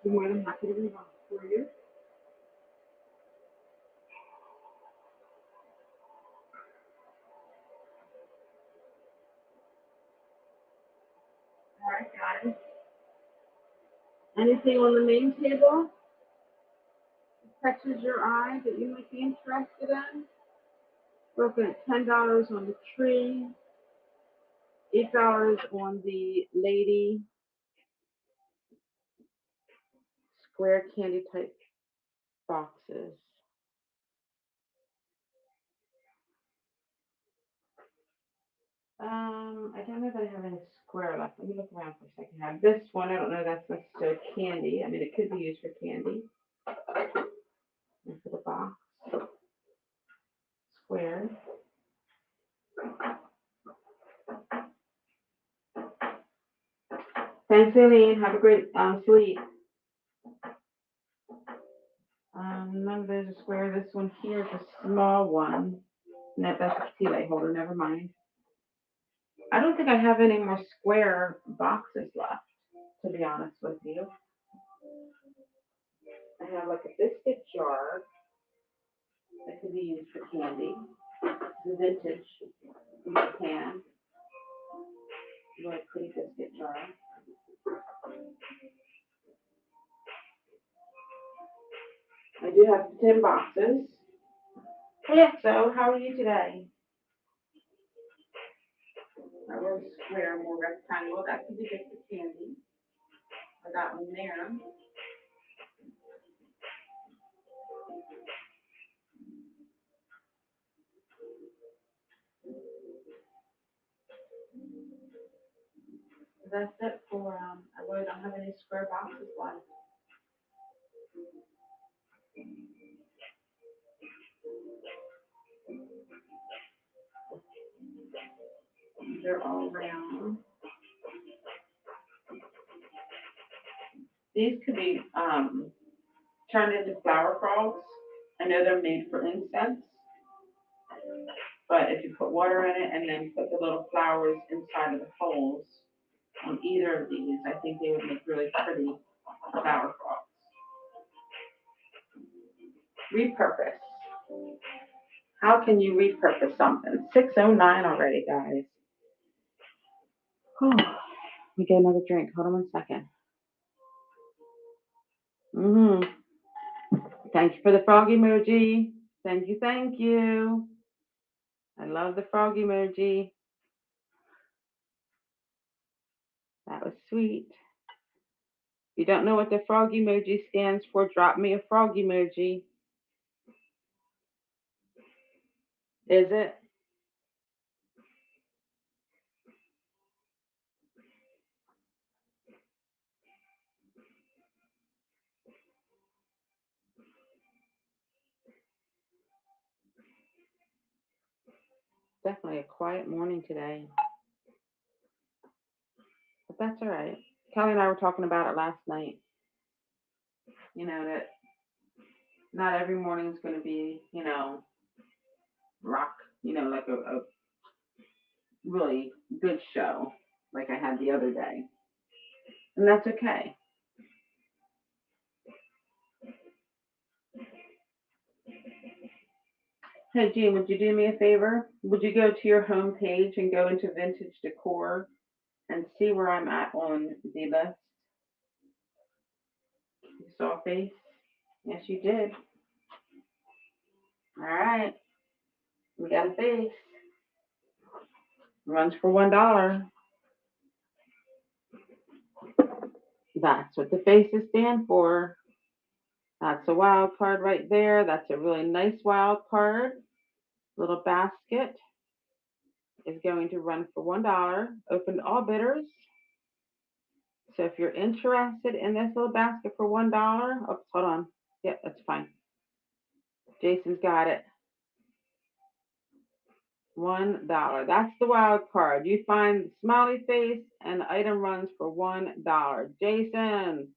Be more than happy to read on for you. All right, guys. Anything on the main table that catches your eye that you might be interested in? We're looking at $10 on the tree, $8 on the lady square candy type boxes. I don't know if I have any square left. Let me look around for a second. I have this one. I don't know if that's necessarily candy. I mean, it could be used for candy. And for the box. Square. Thanks, Aileen. Have a great sleep. None of those are square. This one here is a small one. No, that's a tea light holder. Never mind. I don't think I have any more square boxes left, to be honest with you. I have like a biscuit jar that could be used for candy. The vintage in Japan. Really pretty biscuit jar. I do have 10 boxes. Hey, XO, how are you today? That was square, more rectangle. That could be just for candy. I got one there. That's it for, I really don't have any square boxes left. They're all round. These could be turned into flower frogs. I know they're made for incense, but if you put water in it and then put the little flowers inside of the holes on either of these, I think they would make really pretty flower frogs. Repurpose. How can you repurpose something? 6:09 already, guys. Let me get another drink. Hold on 1 second. Thank you for the frog emoji. Thank you, thank you. I love the frog emoji. That was sweet. If you don't know what the frog emoji stands for, drop me a frog emoji. Is it? Definitely a quiet morning today. But that's all right. Kelly and I were talking about it last night. You know, that not every morning is going to be, rock, like a really good show like I had the other day. And that's okay. Hey, Jean, would you do me a favor? Would you go to your home page and go into vintage decor and see where I'm at on the list? You saw a face? Yes, you did. All right. We got a face. Runs for $1. That's what the faces stand for. That's a wild card right there. That's a really nice wild card. Little basket is going to run for $1. Open to all bidders. So if you're interested in this little basket for $1, oops, hold on. Yep, that's fine. Jason's got it. $1. That's the wild card. You find the smiley face and the item runs for $1. Jason,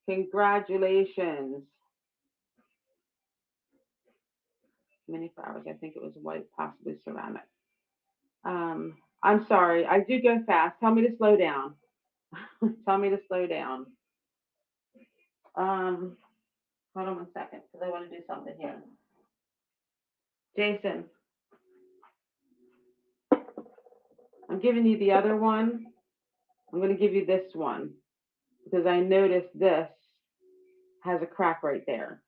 congratulations. Mini flowers. I think it was white, possibly ceramic. I'm sorry. I do go fast. Tell me to slow down. Tell me to slow down. Hold on one second because I want to do something here. Jason, I'm giving you the other one. I'm going to give you this one because I noticed this has a crack right there.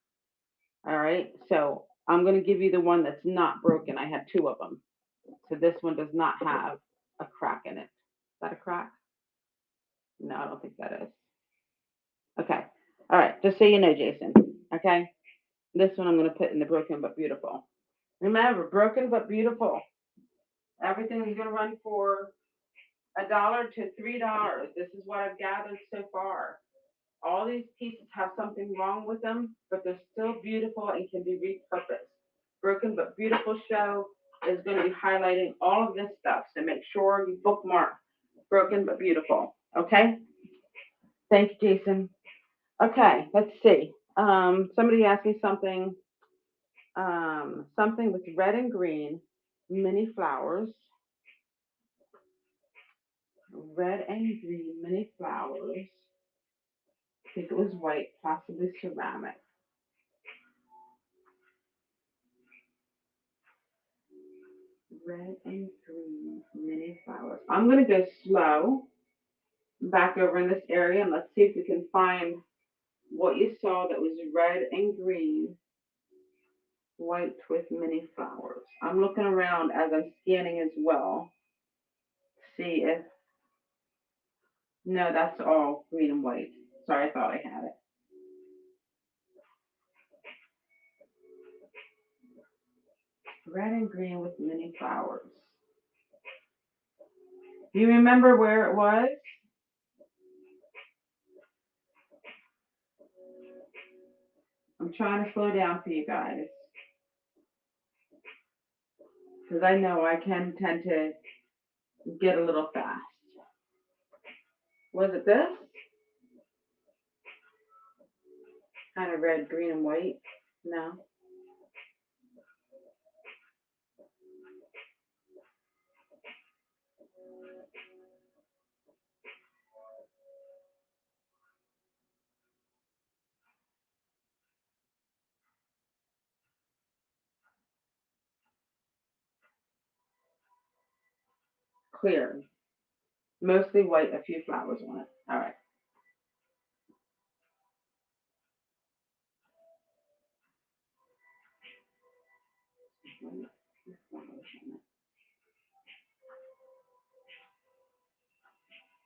All right. So I'm going to give you the one that's not broken. I have two of them. So this one does not have a crack in it. Is that a crack? No, I don't think that is. Okay. All right. Just so you know, Jason. Okay. This one I'm going to put in the broken but beautiful. Remember, broken but beautiful. Everything is going to run for $1 to $3. This is what I've gathered so far. All these pieces have something wrong with them, but they're still beautiful and can be repurposed. Broken but Beautiful show is going to be highlighting all of this stuff, so make sure you bookmark Broken but Beautiful. Okay? Thank you, Jason. Okay, let's see. Somebody asked me something. Something with red and green, mini flowers. Red and green mini flowers. I think it was white, possibly ceramic. Red and green mini flowers. I'm going to go slow back over in this area and let's see if we can find what you saw that was red and green, white with mini flowers. I'm looking around as I'm scanning as well. See if, no, that's all green and white. Sorry, I thought I had it. Red and green with mini flowers. Do you remember where it was? I'm trying to slow down for you guys. Because I know I can tend to get a little fast. Was it this? Kind of red, green, and white? No. Clear. Mostly white, a few flowers on it. All right.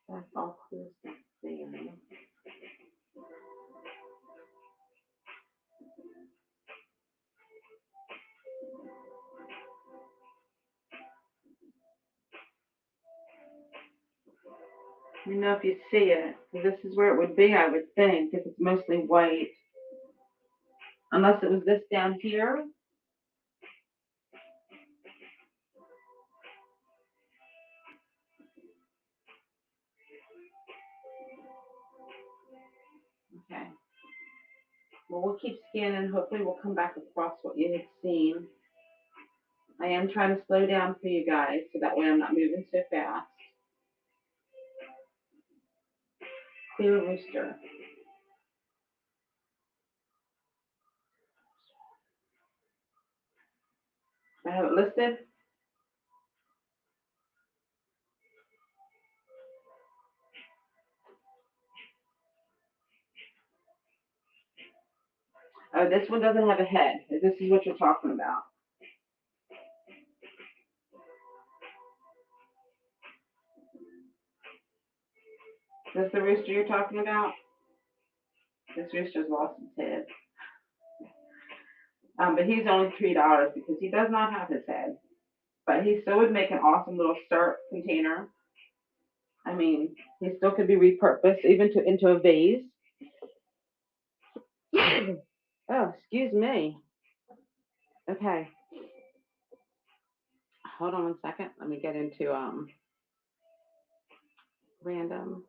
That's all clear stuff there. You know if you see it, this is where it would be, I would think, if it's mostly white. Unless it was this down here. Okay. Well, we'll keep scanning. Hopefully we'll come back across what you had seen. I am trying to slow down for you guys so that way I'm not moving so fast. Clear rooster. I have it listed. Oh, this one doesn't have a head. This is what you're talking about. Is this the rooster you're talking about? This rooster's lost his head. But he's only $3 because he does not have his head. But he still would make an awesome little syrup container. I mean, he still could be repurposed even into a vase. Oh, excuse me. Okay. Hold on one second. Let me get into random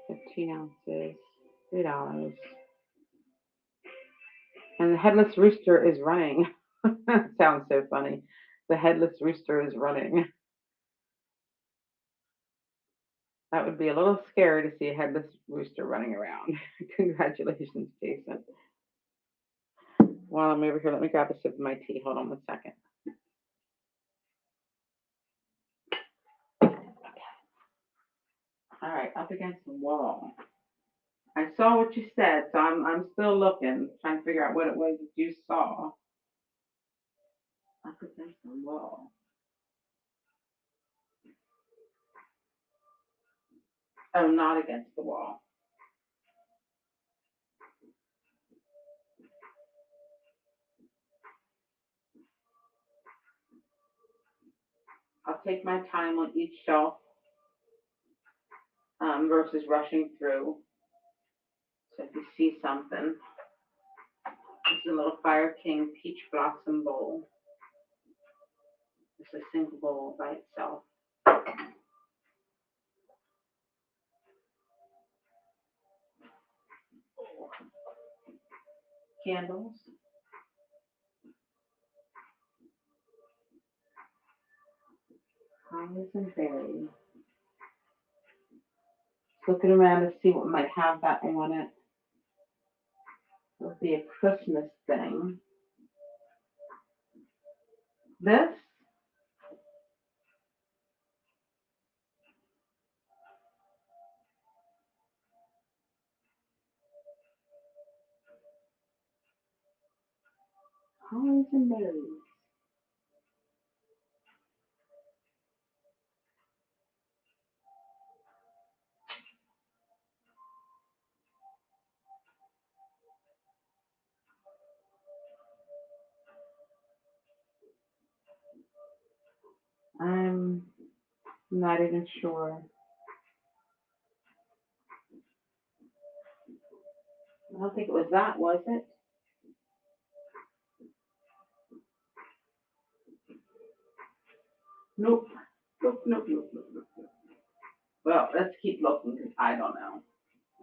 15 ounces, $3. And the headless rooster is running. Sounds so funny. The headless rooster is running. That would be a little scary to see a headless rooster running around. Congratulations, Jason. While I'm over here, let me grab a sip of my tea. Hold on one second. All right, up against the wall. I saw what you said, so I'm still looking, trying to figure out what it was that you saw. Up against the wall. Oh, not against the wall. I'll take my time on each shelf versus rushing through. So if you see something, this is a little Fire King Peach Blossom bowl. It's a single bowl by itself. Candles. Hollies and berries. Looking around to see what might have that on it. It'll be a Christmas thing. This hollies and berries. I'm not even sure. I don't think it was that, was it? Nope. Nope. Well, let's keep looking because I don't know.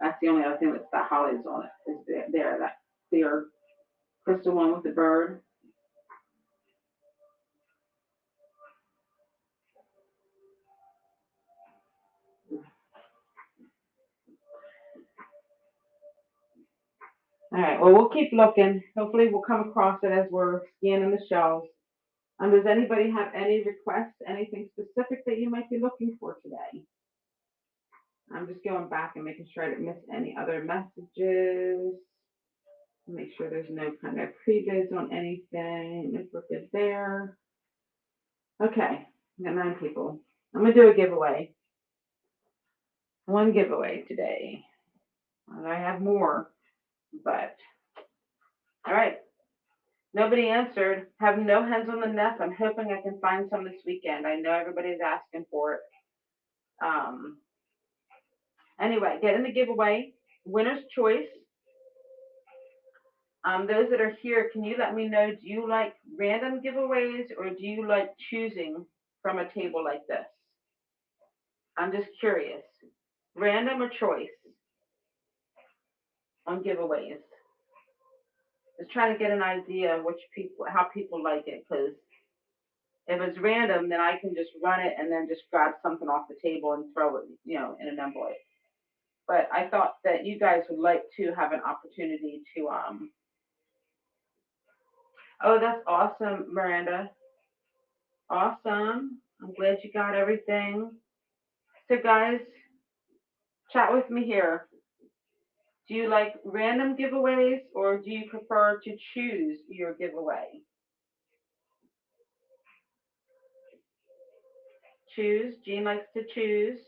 That's the only other thing that's got hollies on it is there that clear crystal one with the bird. All right. Well, we'll keep looking. Hopefully, we'll come across it as we're scanning the shelves. Does anybody have any requests, anything specific that you might be looking for today? I'm just going back and making sure I didn't miss any other messages. Make sure there's no kind of pre-bids on anything. If we're good there. Okay, I got 9 people. I'm gonna do a giveaway. One giveaway today. I have more, but all right. Nobody answered. Have no hens on the nest. I'm hoping I can find some this weekend. I know everybody's asking for it. Anyway, get in the giveaway. Winner's choice. Those that are here, can you let me know, do you like random giveaways or do you like choosing from a table like this? I'm just curious. Random or choice on giveaways? Just trying to get an idea of how people like it, because if it's random, then I can just run it and then just grab something off the table and throw it, in an envelope. But I thought that you guys would like to have an opportunity to Oh, that's awesome, Miranda. Awesome. I'm glad you got everything. So, guys, chat with me here. Do you like random giveaways or do you prefer to choose your giveaway? Choose. Jean likes to choose.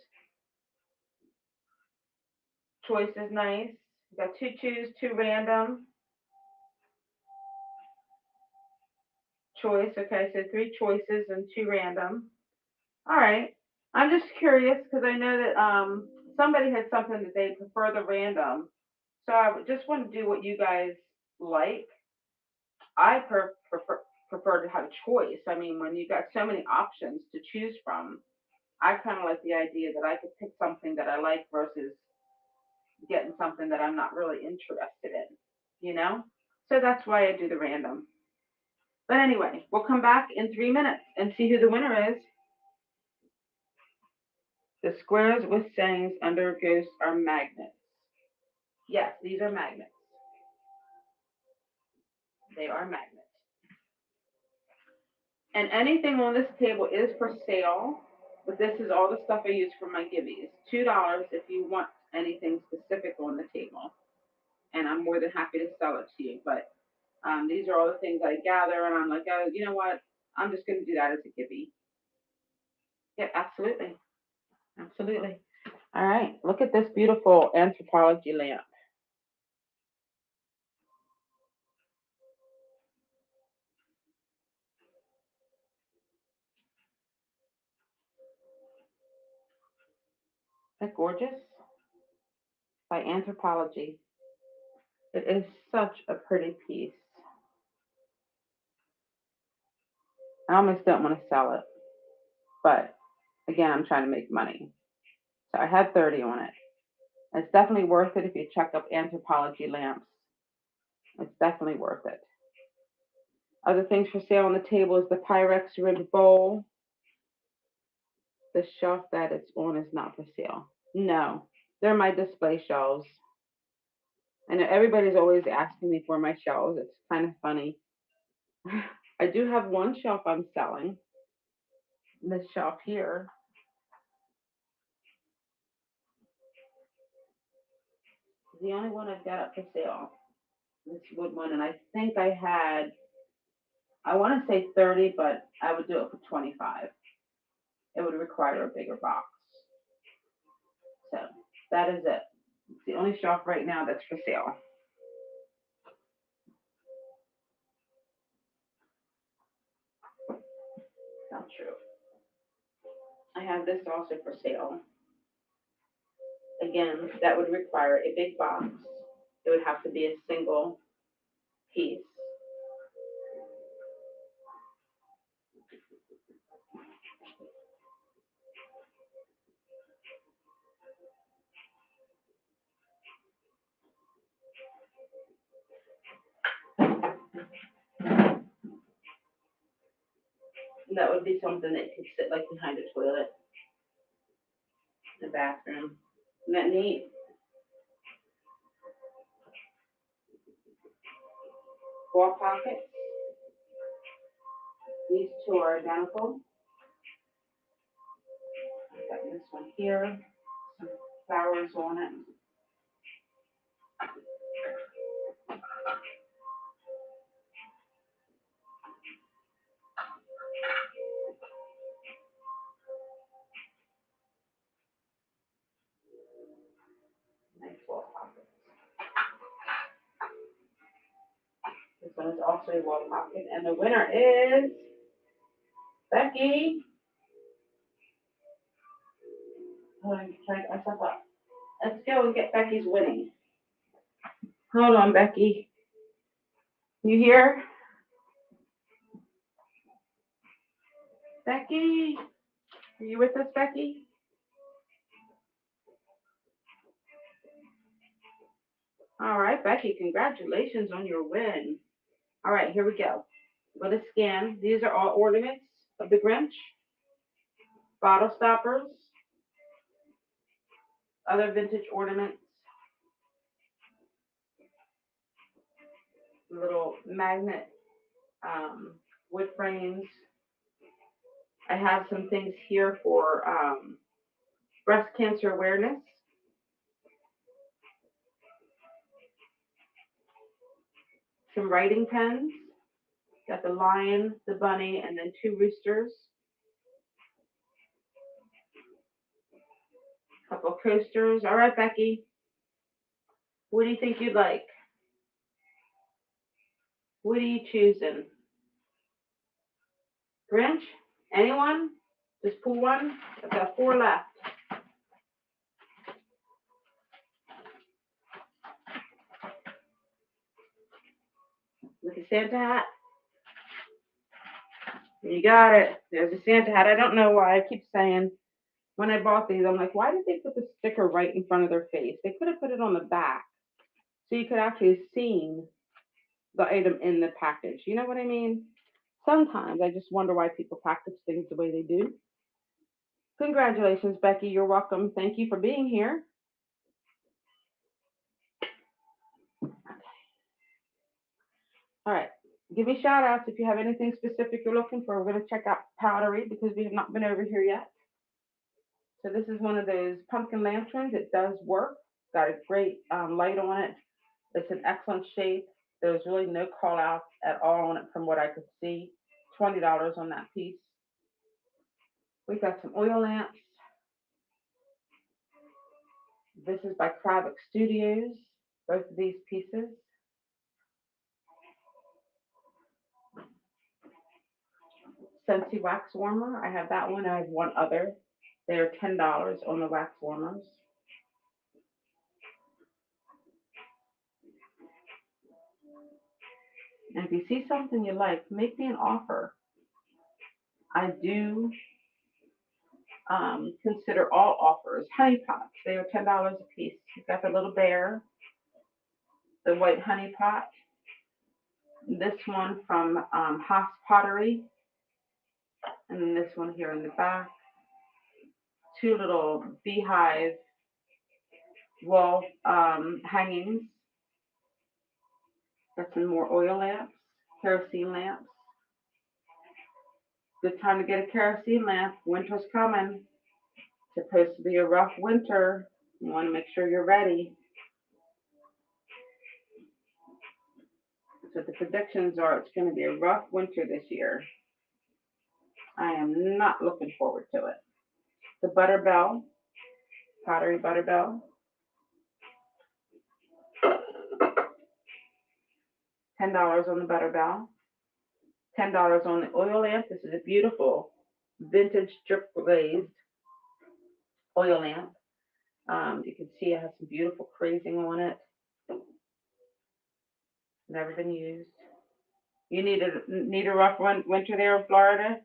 Choice is nice. You got two choose, two random. Choice. Okay, so three choices and two random. All right. I'm just curious because I know that somebody had something that they prefer the random. So I just want to do what you guys like. I prefer to have a choice. I mean, when you got so many options to choose from, I kind of like the idea that I could pick something that I like versus getting something that I'm not really interested in, you know? So that's why I do the random. But anyway, we'll come back in 3 minutes and see who the winner is. The squares with sayings under ghosts are magnets. Yes, these are magnets. They are magnets. And anything on this table is for sale, but this is all the stuff I use for my giveies. $2 if you want anything specific on the table. And I'm more than happy to sell it to you. But these are all the things I gather, and I'm like, oh, you know what? I'm just going to do that as a givey. Yeah, absolutely. Absolutely. All right, look at this beautiful anthropology lamp. Isn't that gorgeous? By Anthropology. It is such a pretty piece. I almost don't want to sell it, but again, I'm trying to make money. So I had 30 on it. It's definitely worth it if you check up Anthropology lamps. It's definitely worth it. Other things for sale on the table is the Pyrex rimmed bowl. The shelf that it's on is not for sale. No, they're my display shelves. I know everybody's always asking me for my shelves. It's kind of funny. I do have one shelf I'm selling. This shelf here is the only one I've got up for sale. This wood one, and I think I want to say 30, but I would do it for 25. It would require a bigger box. So that is it. It's the only shelf right now that's for sale. Not true. I have this also for sale. Again, that would require a big box. It would have to be a single piece. And that would be something that could sit like behind a toilet in the bathroom. Isn't that neat? Wall pockets. These two are identical. I've got this one here. Some flowers on it. Nice wall pocket. This one is also a wall pocket. And the winner is Becky. Hold on, try to get myself up. Let's go and get Becky's winning. Hold on, Becky. You here? Becky? Are you with us, Becky? All right, Becky, congratulations on your win. All right, here we go. I'm going to scan. These are all ornaments of the Grinch, bottle stoppers, other vintage ornaments, little magnet wood frames. I have some things here for breast cancer awareness. Some writing pens. Got the lion, the bunny, and then two roosters. A couple coasters. All right, Becky. What do you think you'd like? What are you choosing? Grinch? Anyone? Just pull one. I've got 4 left. With the Santa hat. You got it. There's a Santa hat. I don't know why I keep saying when I bought these, I'm like, why did they put the sticker right in front of their face? They could have put it on the back so you could actually have seen the item in the package. You know what I mean? Sometimes I just wonder why people package things the way they do. Congratulations, Becky. You're welcome. Thank you for being here. All right. Give me shout outs if you have anything specific you're looking for. We're going to check out Powdery because we have not been over here yet. So this is one of those pumpkin lanterns. It does work. Got a great light on it. It's an excellent shape. There's really no call outs at all on it from what I could see. $20 on that piece. We've got some oil lamps. This is by Kravik Studios, both of these pieces. Scentsy wax warmer. I have that one. I have one other. They are $10 on the wax warmers. And if you see something you like, make me an offer. I do consider all offers. Honey pots, they are $10 a piece. You've got the little bear, the white honey pot. This one from Haas Pottery. And then this one here in the back. 2 little beehive wall hangings. Got some more oil lamps, kerosene lamps. Good time to get a kerosene lamp. Winter's coming. It's supposed to be a rough winter. You want to make sure you're ready. So the predictions are it's going to be a rough winter this year. I am not looking forward to it. The Butterbell, Pottery Butterbell. $10 on the Butterbell. $10 on the oil lamp. This is a beautiful vintage drip glazed oil lamp. You can see it has some beautiful crazing on it. Never been used. You need a rough winter there in Florida?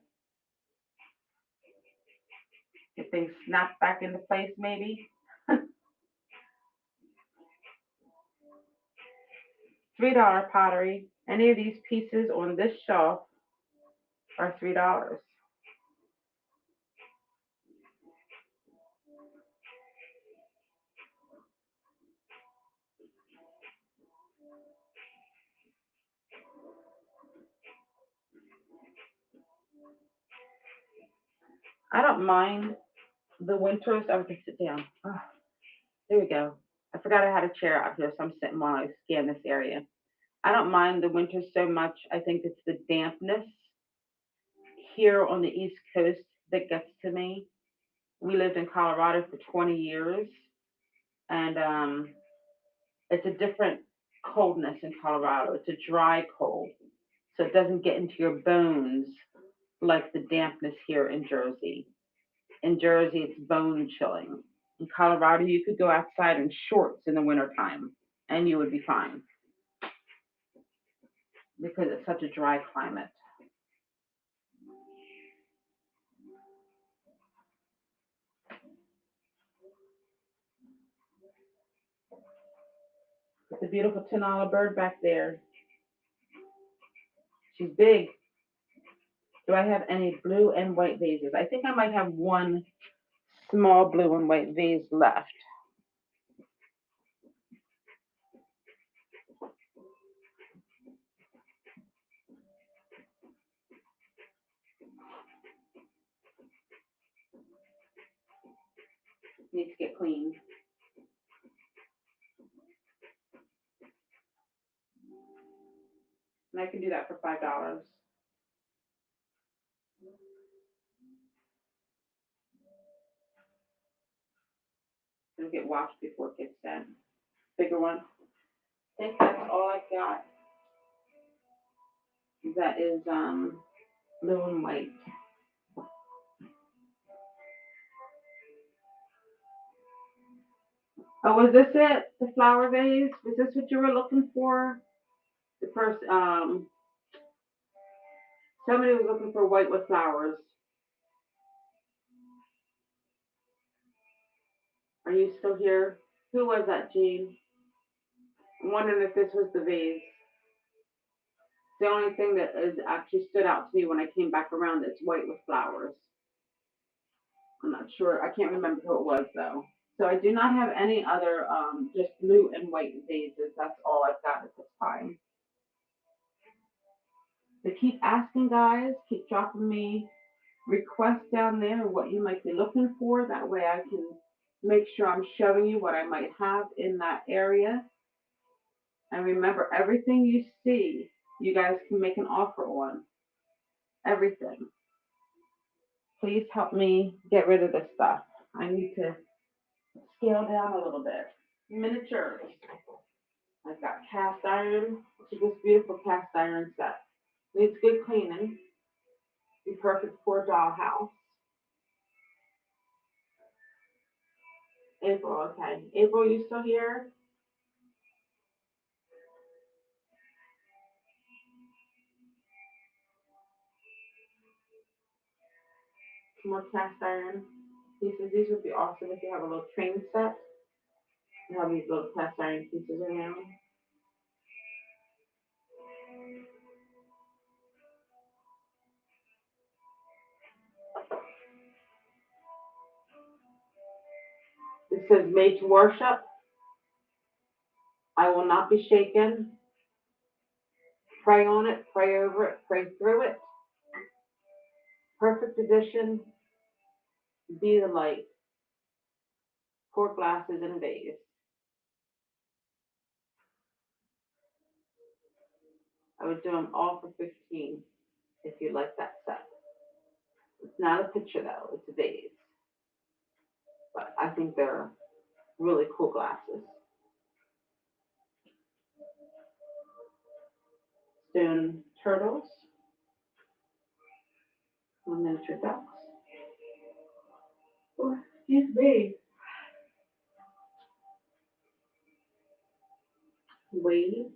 Get things snapped back into place maybe? $3 pottery. Any of these pieces on this shelf are $3. I don't mind the winters. I can sit down. Oh, there we go. I forgot I had a chair out here, so I'm sitting while I scan this area. I don't mind the winters so much. I think it's the dampness here on the East Coast that gets to me. We lived in Colorado for 20 years, and it's a different coldness in Colorado. It's a dry cold, so it doesn't get into your bones like the dampness here in Jersey. In Jersey, it's bone chilling. In Colorado, you could go outside in shorts in the wintertime and you would be fine because it's such a dry climate. It's a beautiful $10 bird back there. She's big. Do I have any blue and white vases? I think I might have one small blue and white vase left. clean. And I can do that for $5. It'll get washed before it gets sent. Bigger one. I think that's all I got. That is blue and white. Oh, was this it? The flower vase? Was this what you were looking for? The person, somebody was looking for white with flowers. Are you still here? Who was that, Jean? I'm wondering if this was the vase. The only thing that is actually stood out to me when I came back around that's white with flowers. I'm not sure. I can't remember who it was though. So I do not have any other just blue and white vases. That's all I've got at this time. So keep asking, guys. Keep dropping me requests down there what you might be looking for. That way I can make sure I'm showing you what I might have in that area. And remember, everything you see, you guys can make an offer on. Everything. Please help me get rid of this stuff. I need to scale down a little bit. Miniatures. I've got cast iron, which is this beautiful cast iron set. Needs good cleaning. Be perfect for a dollhouse. April, okay. April, you still here? Some more cast iron pieces. These would be awesome if you have a little train set. You have these little cast iron pieces around. It says made to worship. I will not be shaken. Pray on it, pray over it, pray through it. Perfect edition. Be the light. 4 glasses in a vase. I would do them all for 15 if you like that set. It's not a picture though, it's a vase. But I think they're really cool glasses. Stone turtles. Miniature ducks. Oh, excuse me. Waves.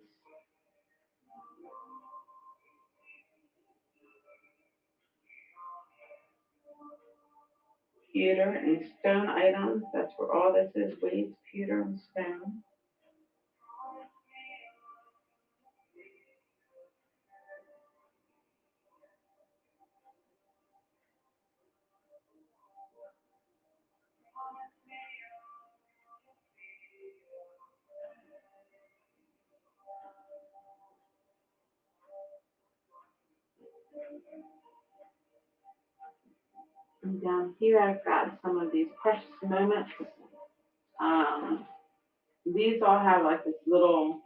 Pewter and stone items. That's where all this is. Waves, pewter, and stone. And down here I've got some of these precious moments. These all have like this little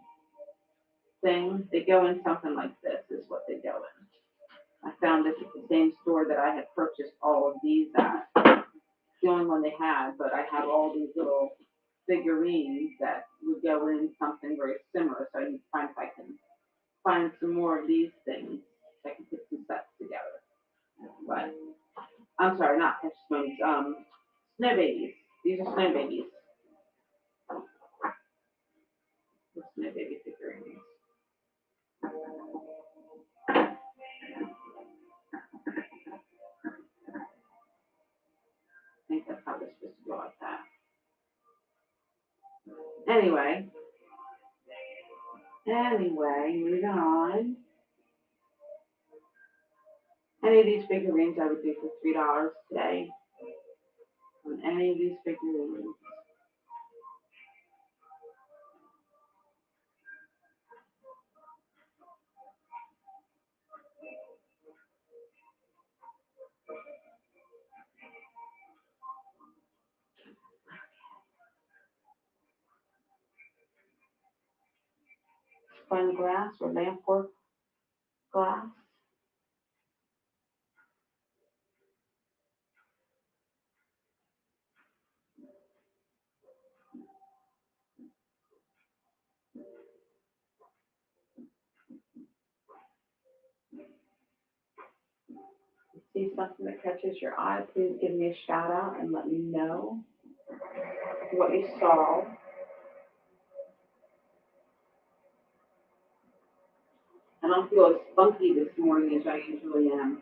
thing. They go in something like this is what they go in. I found this at the same store that I had purchased all of these at. The only one they had, but I have all these little figurines that would go in something very similar. So I need to find if I can find some more of these things. So I can put some sets together. But I'm sorry, not precious moments. Snow babies. These are snow babies. The snow baby figurines. I think that's how they're supposed to go like that. Anyway, moving on. Any of these figurines I would do for $3 today. On any of these figurines. fun glass or lamp work glass. See something that catches your eye, please give me a shout out and let me know what you saw. I don't feel as funky this morning as I usually am.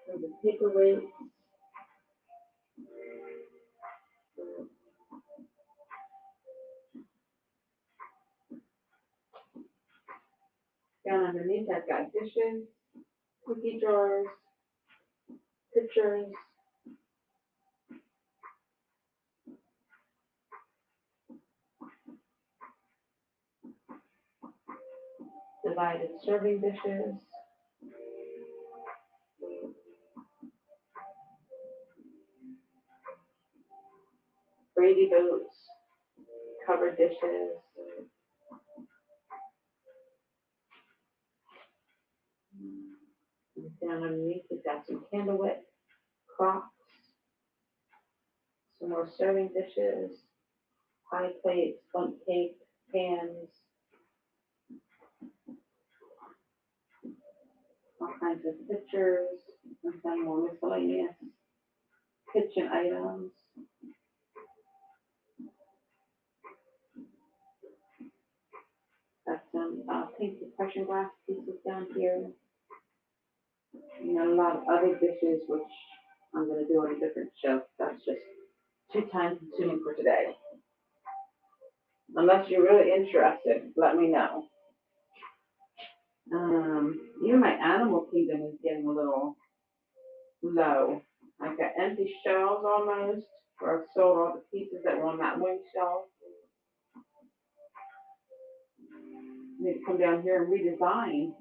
So the paperweight. Down underneath, I've got dishes, cookie jars, pitchers, divided serving dishes, gravy boats, covered dishes. Down underneath, we've got some candlewick, crocks, some more serving dishes, pie plates, bundt cake, pans, all kinds of pitchers, and some more miscellaneous kitchen items. Got some pink depression glass pieces down here. And a lot of other dishes, which I'm going to do on a different show. That's just too time consuming for today. Unless you're really interested, let me know. Even my animal kingdom is getting a little low. I've got empty shelves almost, where I've sold all the pieces that were on that one shelf. I need to come down here and redesign.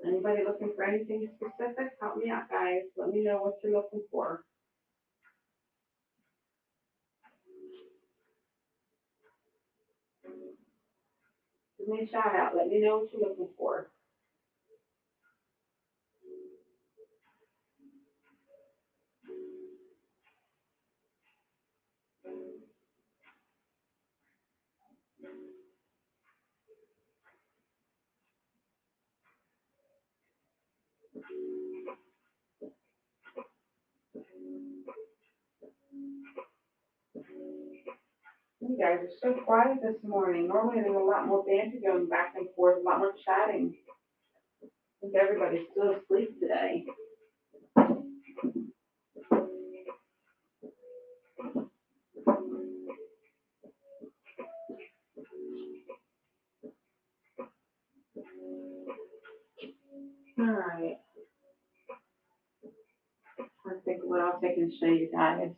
Anybody looking for anything specific? Help me out, guys. Let me know what you're looking for. Give me a shout out. Let me know what you're looking for. You guys are so quiet this morning. Normally there's a lot more banter going back and forth, a lot more chatting. I think everybody's still asleep today. All right. I think what else I can show you guys.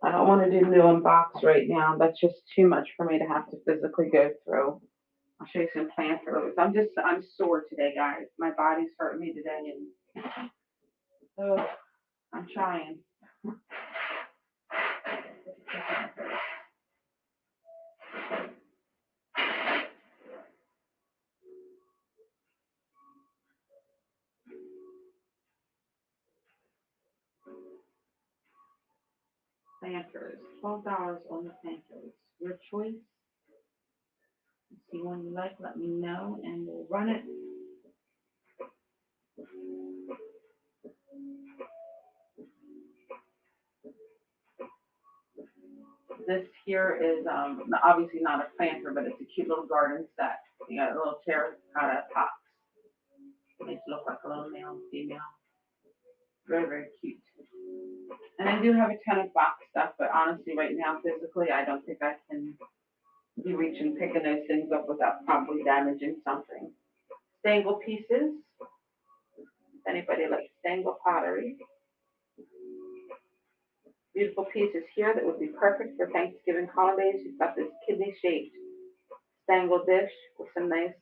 I don't want to do new unbox right now. That's just too much for me to have to physically go through. I'll show you some plant photos. I'm sore today, guys. My body's hurting me today, and I'm trying. Planters, $12 on the planters. Your choice. See one you like, let me know, and we'll run it. This here is obviously not a planter, but it's a cute little garden set. You got a little terracotta tops. Makes it look like a little male and female. Very, very cute. And I do have a ton of box stuff, but honestly, right now, physically, I don't think I can be reaching, picking those things up without probably damaging something. stangle pieces. If anybody likes stangle pottery. Beautiful pieces here that would be perfect for Thanksgiving holidays. You've got this kidney-shaped stangle dish with some nice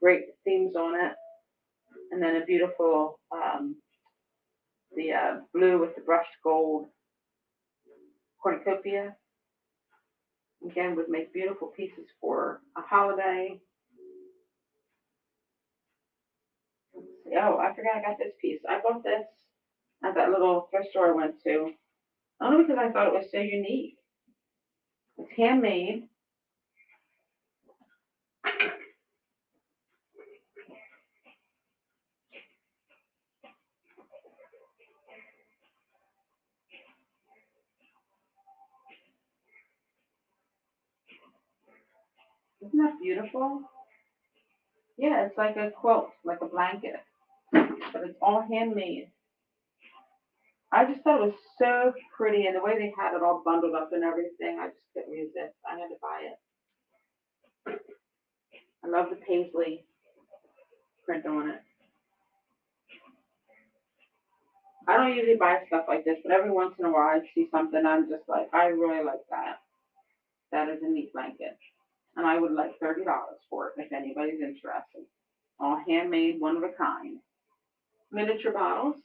great themes on it. And then a beautiful, the blue with the brushed gold cornucopia. Again, would make beautiful pieces for a holiday. Oh, I forgot I got this piece. I bought this at that little thrift store I went to, only because I thought it was so unique. It's handmade. Isn't that beautiful? Yeah, it's like a quilt, like a blanket, but it's all handmade. I just thought it was so pretty, and the way they had it all bundled up and everything, I just couldn't resist. I had to buy it. I love the paisley print on it. I don't usually buy stuff like this, but every once in a while I see something I'm just like, I really like that. That is a neat blanket. And I would like $30 for it if anybody's interested. All handmade, one of a kind. Miniature bottles.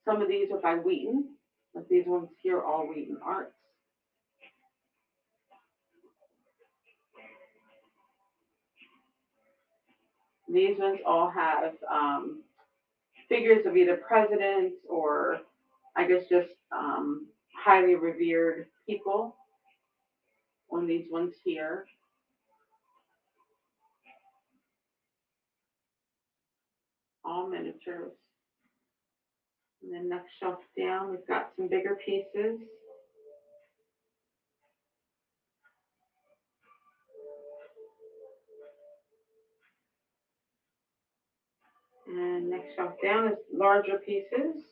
Some of these are by Wheaton, but these ones here are all Wheaton Arts. These ones all have figures of either presidents or I guess just highly revered people on these ones here. All miniatures. And then next shelf down, we've got some bigger pieces. And next shelf down is larger pieces.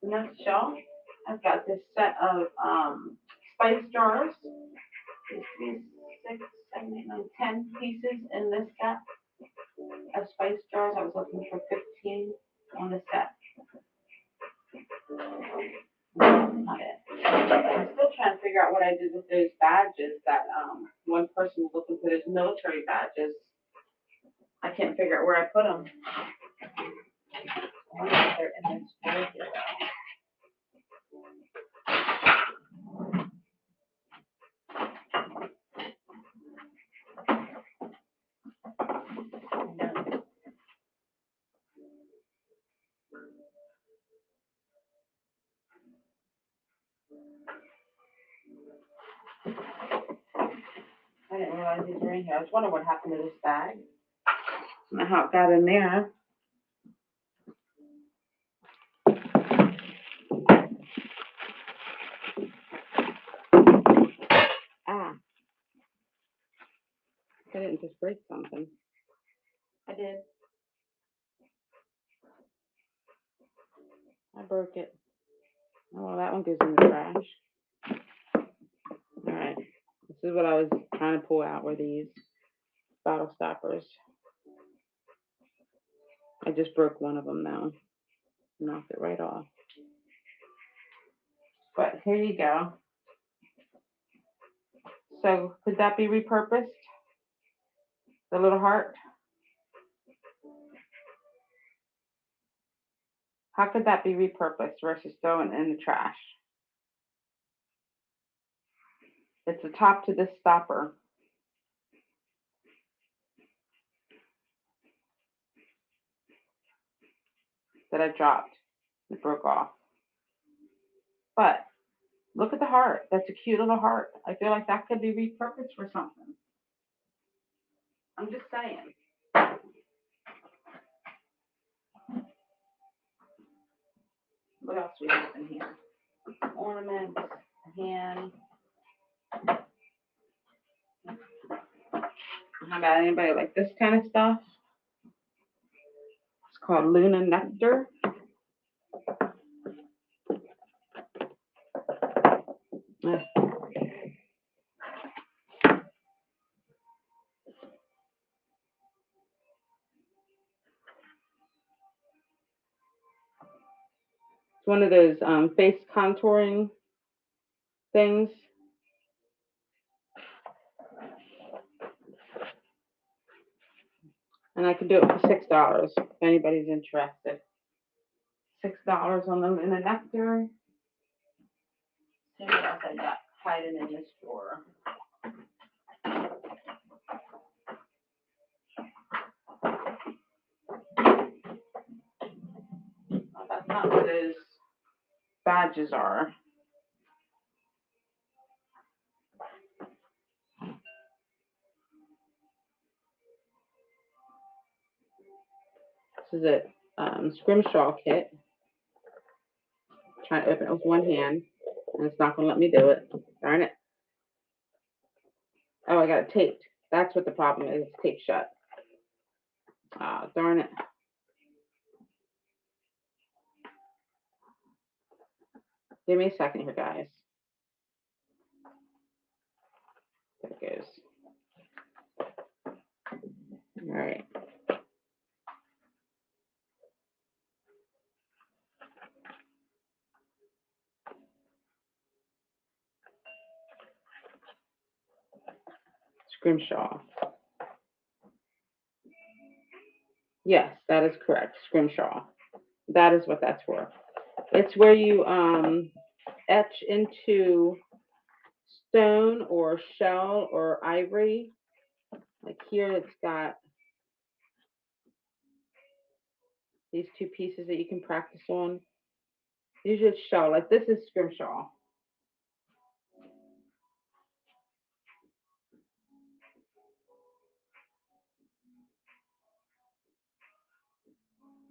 The next shelf, I've got this set of spice jars. There's 3, 6, 7, 8, 9, 10 pieces in this set of spice jars. I was looking for 15 on the set. That's not it. I'm still trying to figure out what I did with those badges that one person was looking for those military badges. I can't figure out where I put them. I wonder if they're in this folder here. I didn't realize these were in here. I was wondering what happened to this bag. I don't know how it got in there. Ah. I didn't just break something. I did. I broke it. Oh, well, that one goes in the trash. All right. This is what I was trying to pull out were these bottle stoppers. I just broke one of them now. Knocked it right off. But here you go. So could that be repurposed? The little heart? How could that be repurposed versus throwing in the trash? It's the top to this stopper that I dropped. It broke off. But look at the heart. That's a cute little heart. I feel like that could be repurposed for something. I'm just saying. What else do we have in here? Ornaments, hand. How about anybody like this kind of stuff? It's called Luna Nectar. It's one of those face contouring things. And I can do it for $6 if anybody's interested. $6 on the Luna Nectar. See what else I got hiding in this drawer. Oh, that's not what those badges are. This is a scrimshaw kit. I'm trying to open it with one hand, and it's not going to let me do it. Darn it. Oh, I got it taped. That's what the problem is. It's taped shut. Ah, darn it. Give me a second here, guys. There it goes. All right. Scrimshaw. Yes, that is correct. Scrimshaw. That is what that's for. It's where you etch into stone or shell or ivory. Like here, it's got these two pieces that you can practice on. Usually it's shell. Like this is scrimshaw.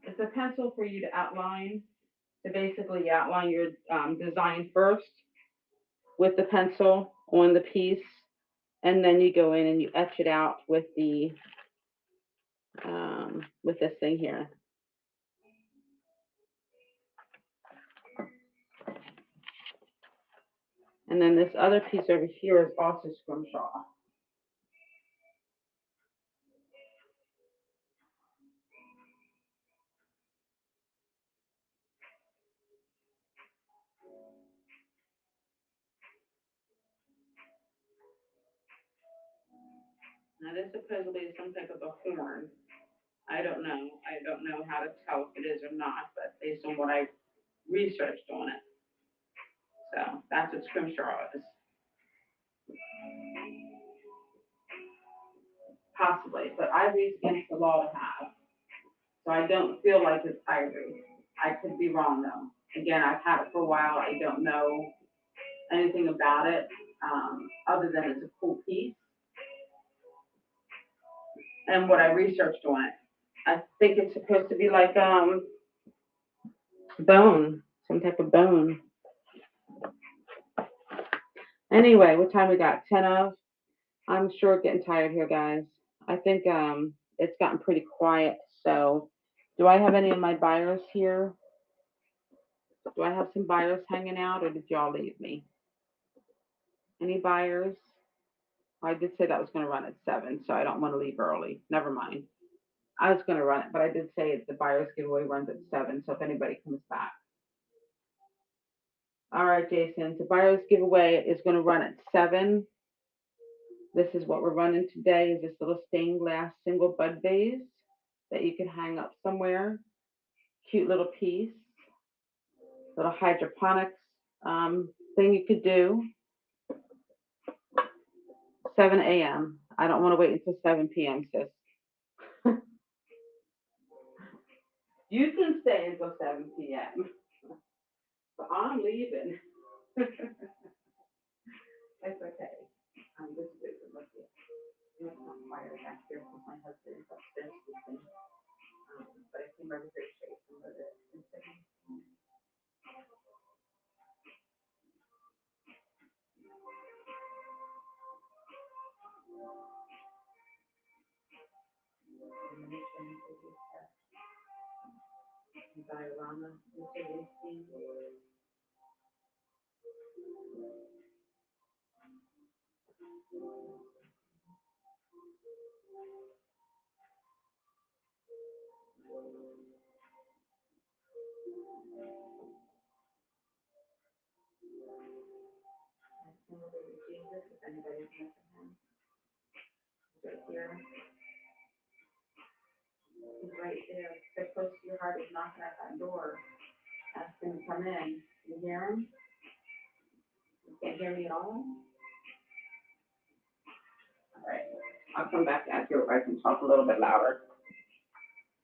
It's a pencil for you to outline. To basically outline your design first with the pencil on the piece, and then you go in and you etch it out with the with this thing here. And then this other piece over here is also scrimshaw. Now this supposedly is some type of a horn. I don't know. I don't know how to tell if it is or not, but based on what I researched on it. So that's what scrimshaw is. Possibly, but ivory is against the law to have. So I don't feel like it's ivory. I could be wrong though. Again, I've had it for a while. I don't know anything about it, other than it's a cool piece. And what I researched on it, I think it's supposed to be like bone, some type of bone. Anyway, what time we got? 10 of? I'm sure getting tired here, guys. I think it's gotten pretty quiet. So do I have any of my buyers here? Do I have some buyers hanging out, or did y'all leave me? Any buyers? I did say that was going to run at 7, so I don't want to leave early. Never mind. I was going to run it, but I did say the buyer's giveaway runs at 7, so if anybody comes back. All right, Jason, the buyer's giveaway is going to run at 7. This is what we're running today, is this little stained glass single bud vase that you can hang up somewhere. Cute little piece. Little hydroponics thing you could do. 7 a.m. I don't want to wait until 7 p.m., sis. You can stay until 7 p.m. But I'm leaving. That's okay. I'm just busy with it. It's not fire back here because my husband is upstairs sleeping. But I came over here to show you some of it. diorama. Jesus, if anybody has him, right here. He's right there, so close to your heart. He's knocking at that door. Ask him to come in. You hear him? You can't hear me at all? All right. I'll come back after I can talk a little bit louder.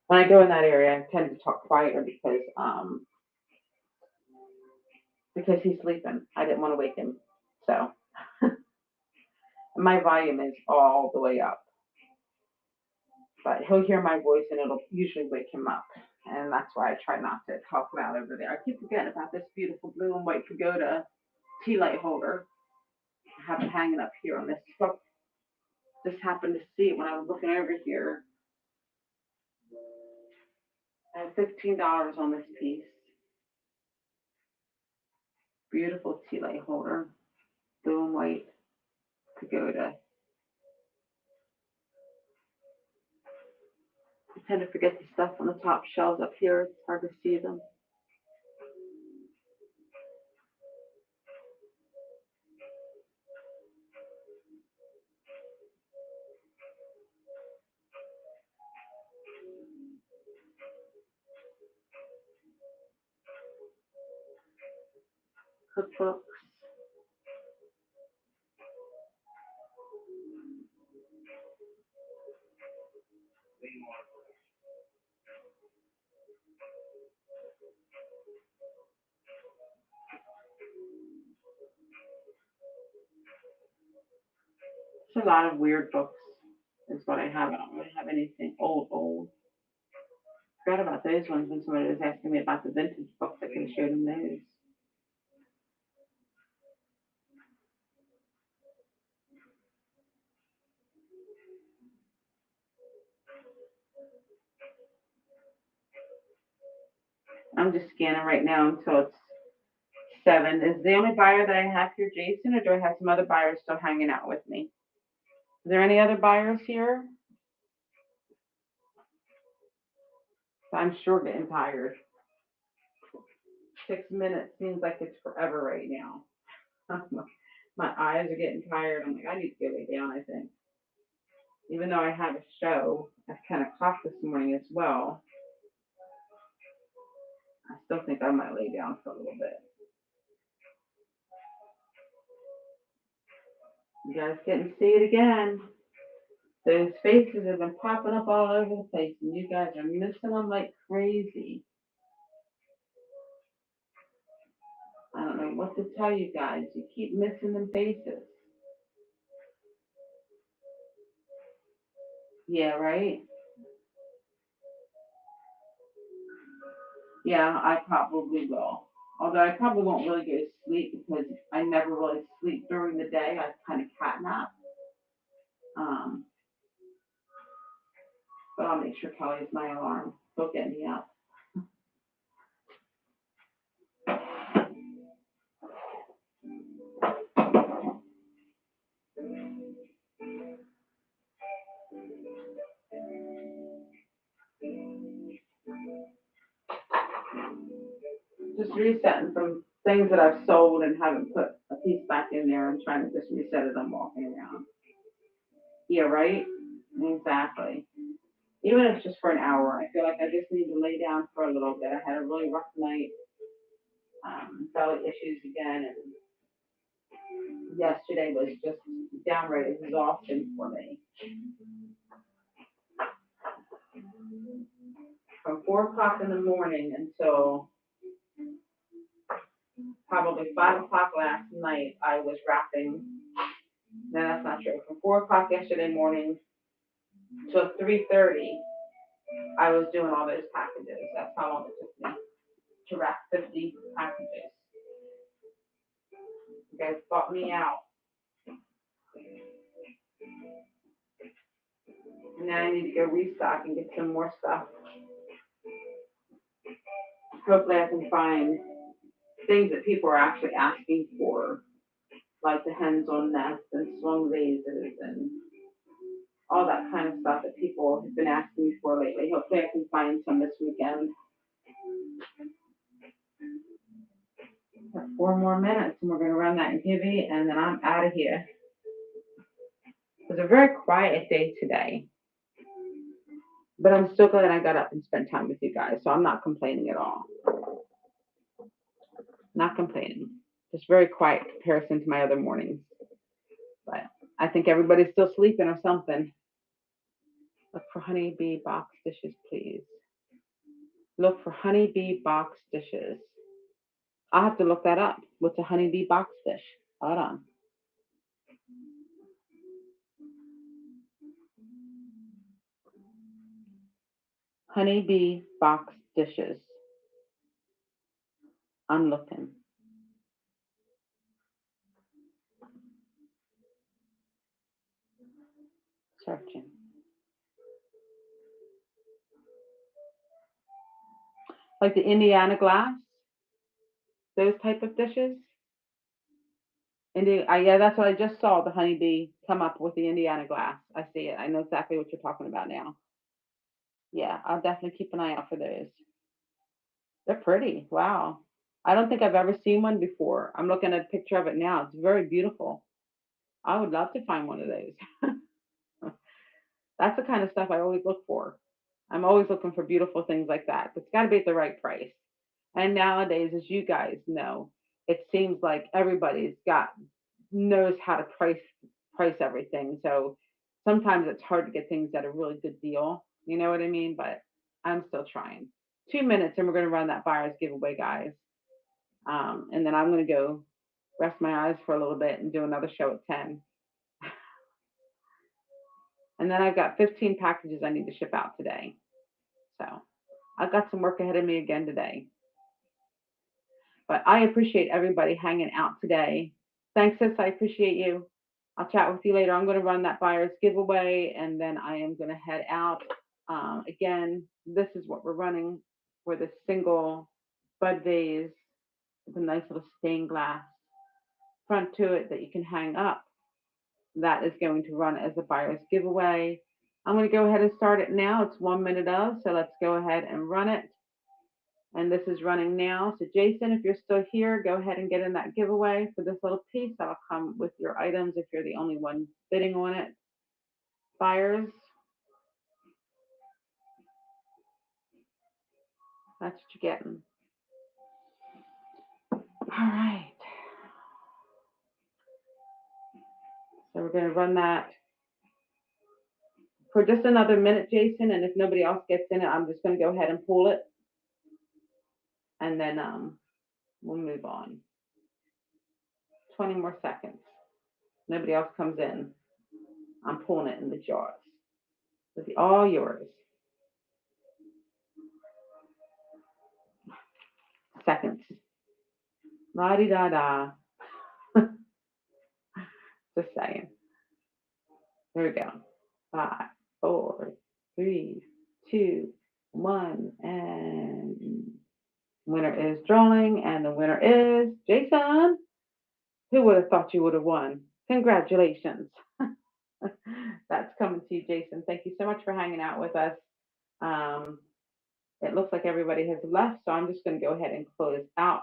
When I go in that area, I tend to talk quieter because he's sleeping. I didn't want to wake him. So my volume is all the way up. But he'll hear my voice and it'll usually wake him up. And that's why I try not to talk loud over there. I keep forgetting about this beautiful blue and white pagoda tea light holder. I have it hanging up here on this hook. Just happened to see it when I was looking over here. I have $15 on this piece. Beautiful tea light holder, blue and white pagoda. I tend to forget the stuff on the top shelves up here. It's hard to see them. Cookbooks. It's a lot of weird books is what I have. I don't really have anything old. Forgot about those ones when somebody was asking me about the vintage books. I could have showed them those. I'm just scanning right now until it's 7. Is the only buyer that I have here Jason, or do I have some other buyers still hanging out with me? Is there any other buyers here? I'm sure getting tired. 6 minutes seems like it's forever right now. My eyes are getting tired. I'm like, I need to go lay down, I think. Even though I have a show at 10 o'clock this morning as well, I still think I might lay down for a little bit. You guys getting to see it again. Those faces have been popping up all over the place, and you guys are missing them like crazy. I don't know what to tell you guys. You keep missing them faces. Yeah, right? Yeah, I probably will. Although I probably won't really go to sleep because I never really sleep during the day. I kind of catnap. But I'll make sure Kelly's my alarm. He'll get me up. Just resetting some things that I've sold and haven't put a piece back in there. I'm trying to just reset it. I'm walking around. Yeah, right? Exactly. Even if it's just for an hour, I feel like I just need to lay down for a little bit. I had a really rough night, belly issues again, and yesterday was just downright exhausting for me. From 4 o'clock in the morning until probably 5 o'clock last night, I was wrapping. No, that's not true. From 4 o'clock yesterday morning till 3:30, I was doing all those packages. That's how long it took me to wrap 50 packages. You guys bought me out. And now I need to go restock and get some more stuff. Hopefully I can find things that people are actually asking for, like the hens on nests and swung vases and all that kind of stuff that people have been asking me for lately. Hopefully I can find some this weekend. Got 4 more minutes and we're going to run that Gibby and then I'm out of here. It was a very quiet day today, but I'm still glad I got up and spent time with you guys, so I'm not complaining at all. Not complaining. Just very quiet comparison to my other mornings. But I think everybody's still sleeping or something. Look for honeybee box dishes, please. Look for honeybee box dishes. I'll have to look that up. What's a honeybee box dish? Hold on. Honeybee box dishes. I'm looking. Searching. Like the Indiana glass, those type of dishes. Yeah, that's what I just saw. The honeybee come up with the Indiana glass. I see it. I know exactly what you're talking about now. Yeah, I'll definitely keep an eye out for those. They're pretty. Wow. I don't think I've ever seen one before. I'm looking at a picture of it now. It's very beautiful. I would love to find one of those. That's the kind of stuff I always look for. I'm always looking for beautiful things like that. But it's got to be at the right price. And nowadays, as you guys know, it seems like everybody's got knows how to price everything. So sometimes it's hard to get things at a really good deal. You know what I mean? But I'm still trying. 2 minutes and we're going to run that buyer's giveaway, guys. And then I'm going to go rest my eyes for a little bit and do another show at 10. And then I've got 15 packages I need to ship out today. So I've got some work ahead of me again today. But I appreciate everybody hanging out today. Thanks, sis. I appreciate you. I'll chat with you later. I'm going to run that buyer's giveaway, and then I am going to head out. Again, this is what we're running for the single bud vase with a nice little stained glass front to it that you can hang up. That is going to run as a buyer's giveaway. I'm going to go ahead and start it now. It's 1 minute of, so let's go ahead and run it. And this is running now. So Jason, if you're still here, go ahead and get in that giveaway for this little piece. That'll come with your items if you're the only one bidding on it. Buyers. That's what you're getting. All right. So we're going to run that for just another minute, Jason. And if nobody else gets in it, I'm just going to go ahead and pull it. And then we'll move on. 20 more seconds. Nobody else comes in. I'm pulling it in the jars. It's all yours. Seconds. La-di-da-da. Just saying. Here we go. 5, 4, 3, 2, 1, and winner is drawing, and the winner is Jason. Who would have thought you would have won? Congratulations. That's coming to you, Jason. Thank you so much for hanging out with us. It looks like everybody has left, so I'm just going to go ahead and close out.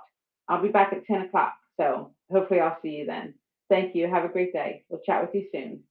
I'll be back at 10 o'clock, so hopefully I'll see you then. Thank you. Have a great day. We'll chat with you soon.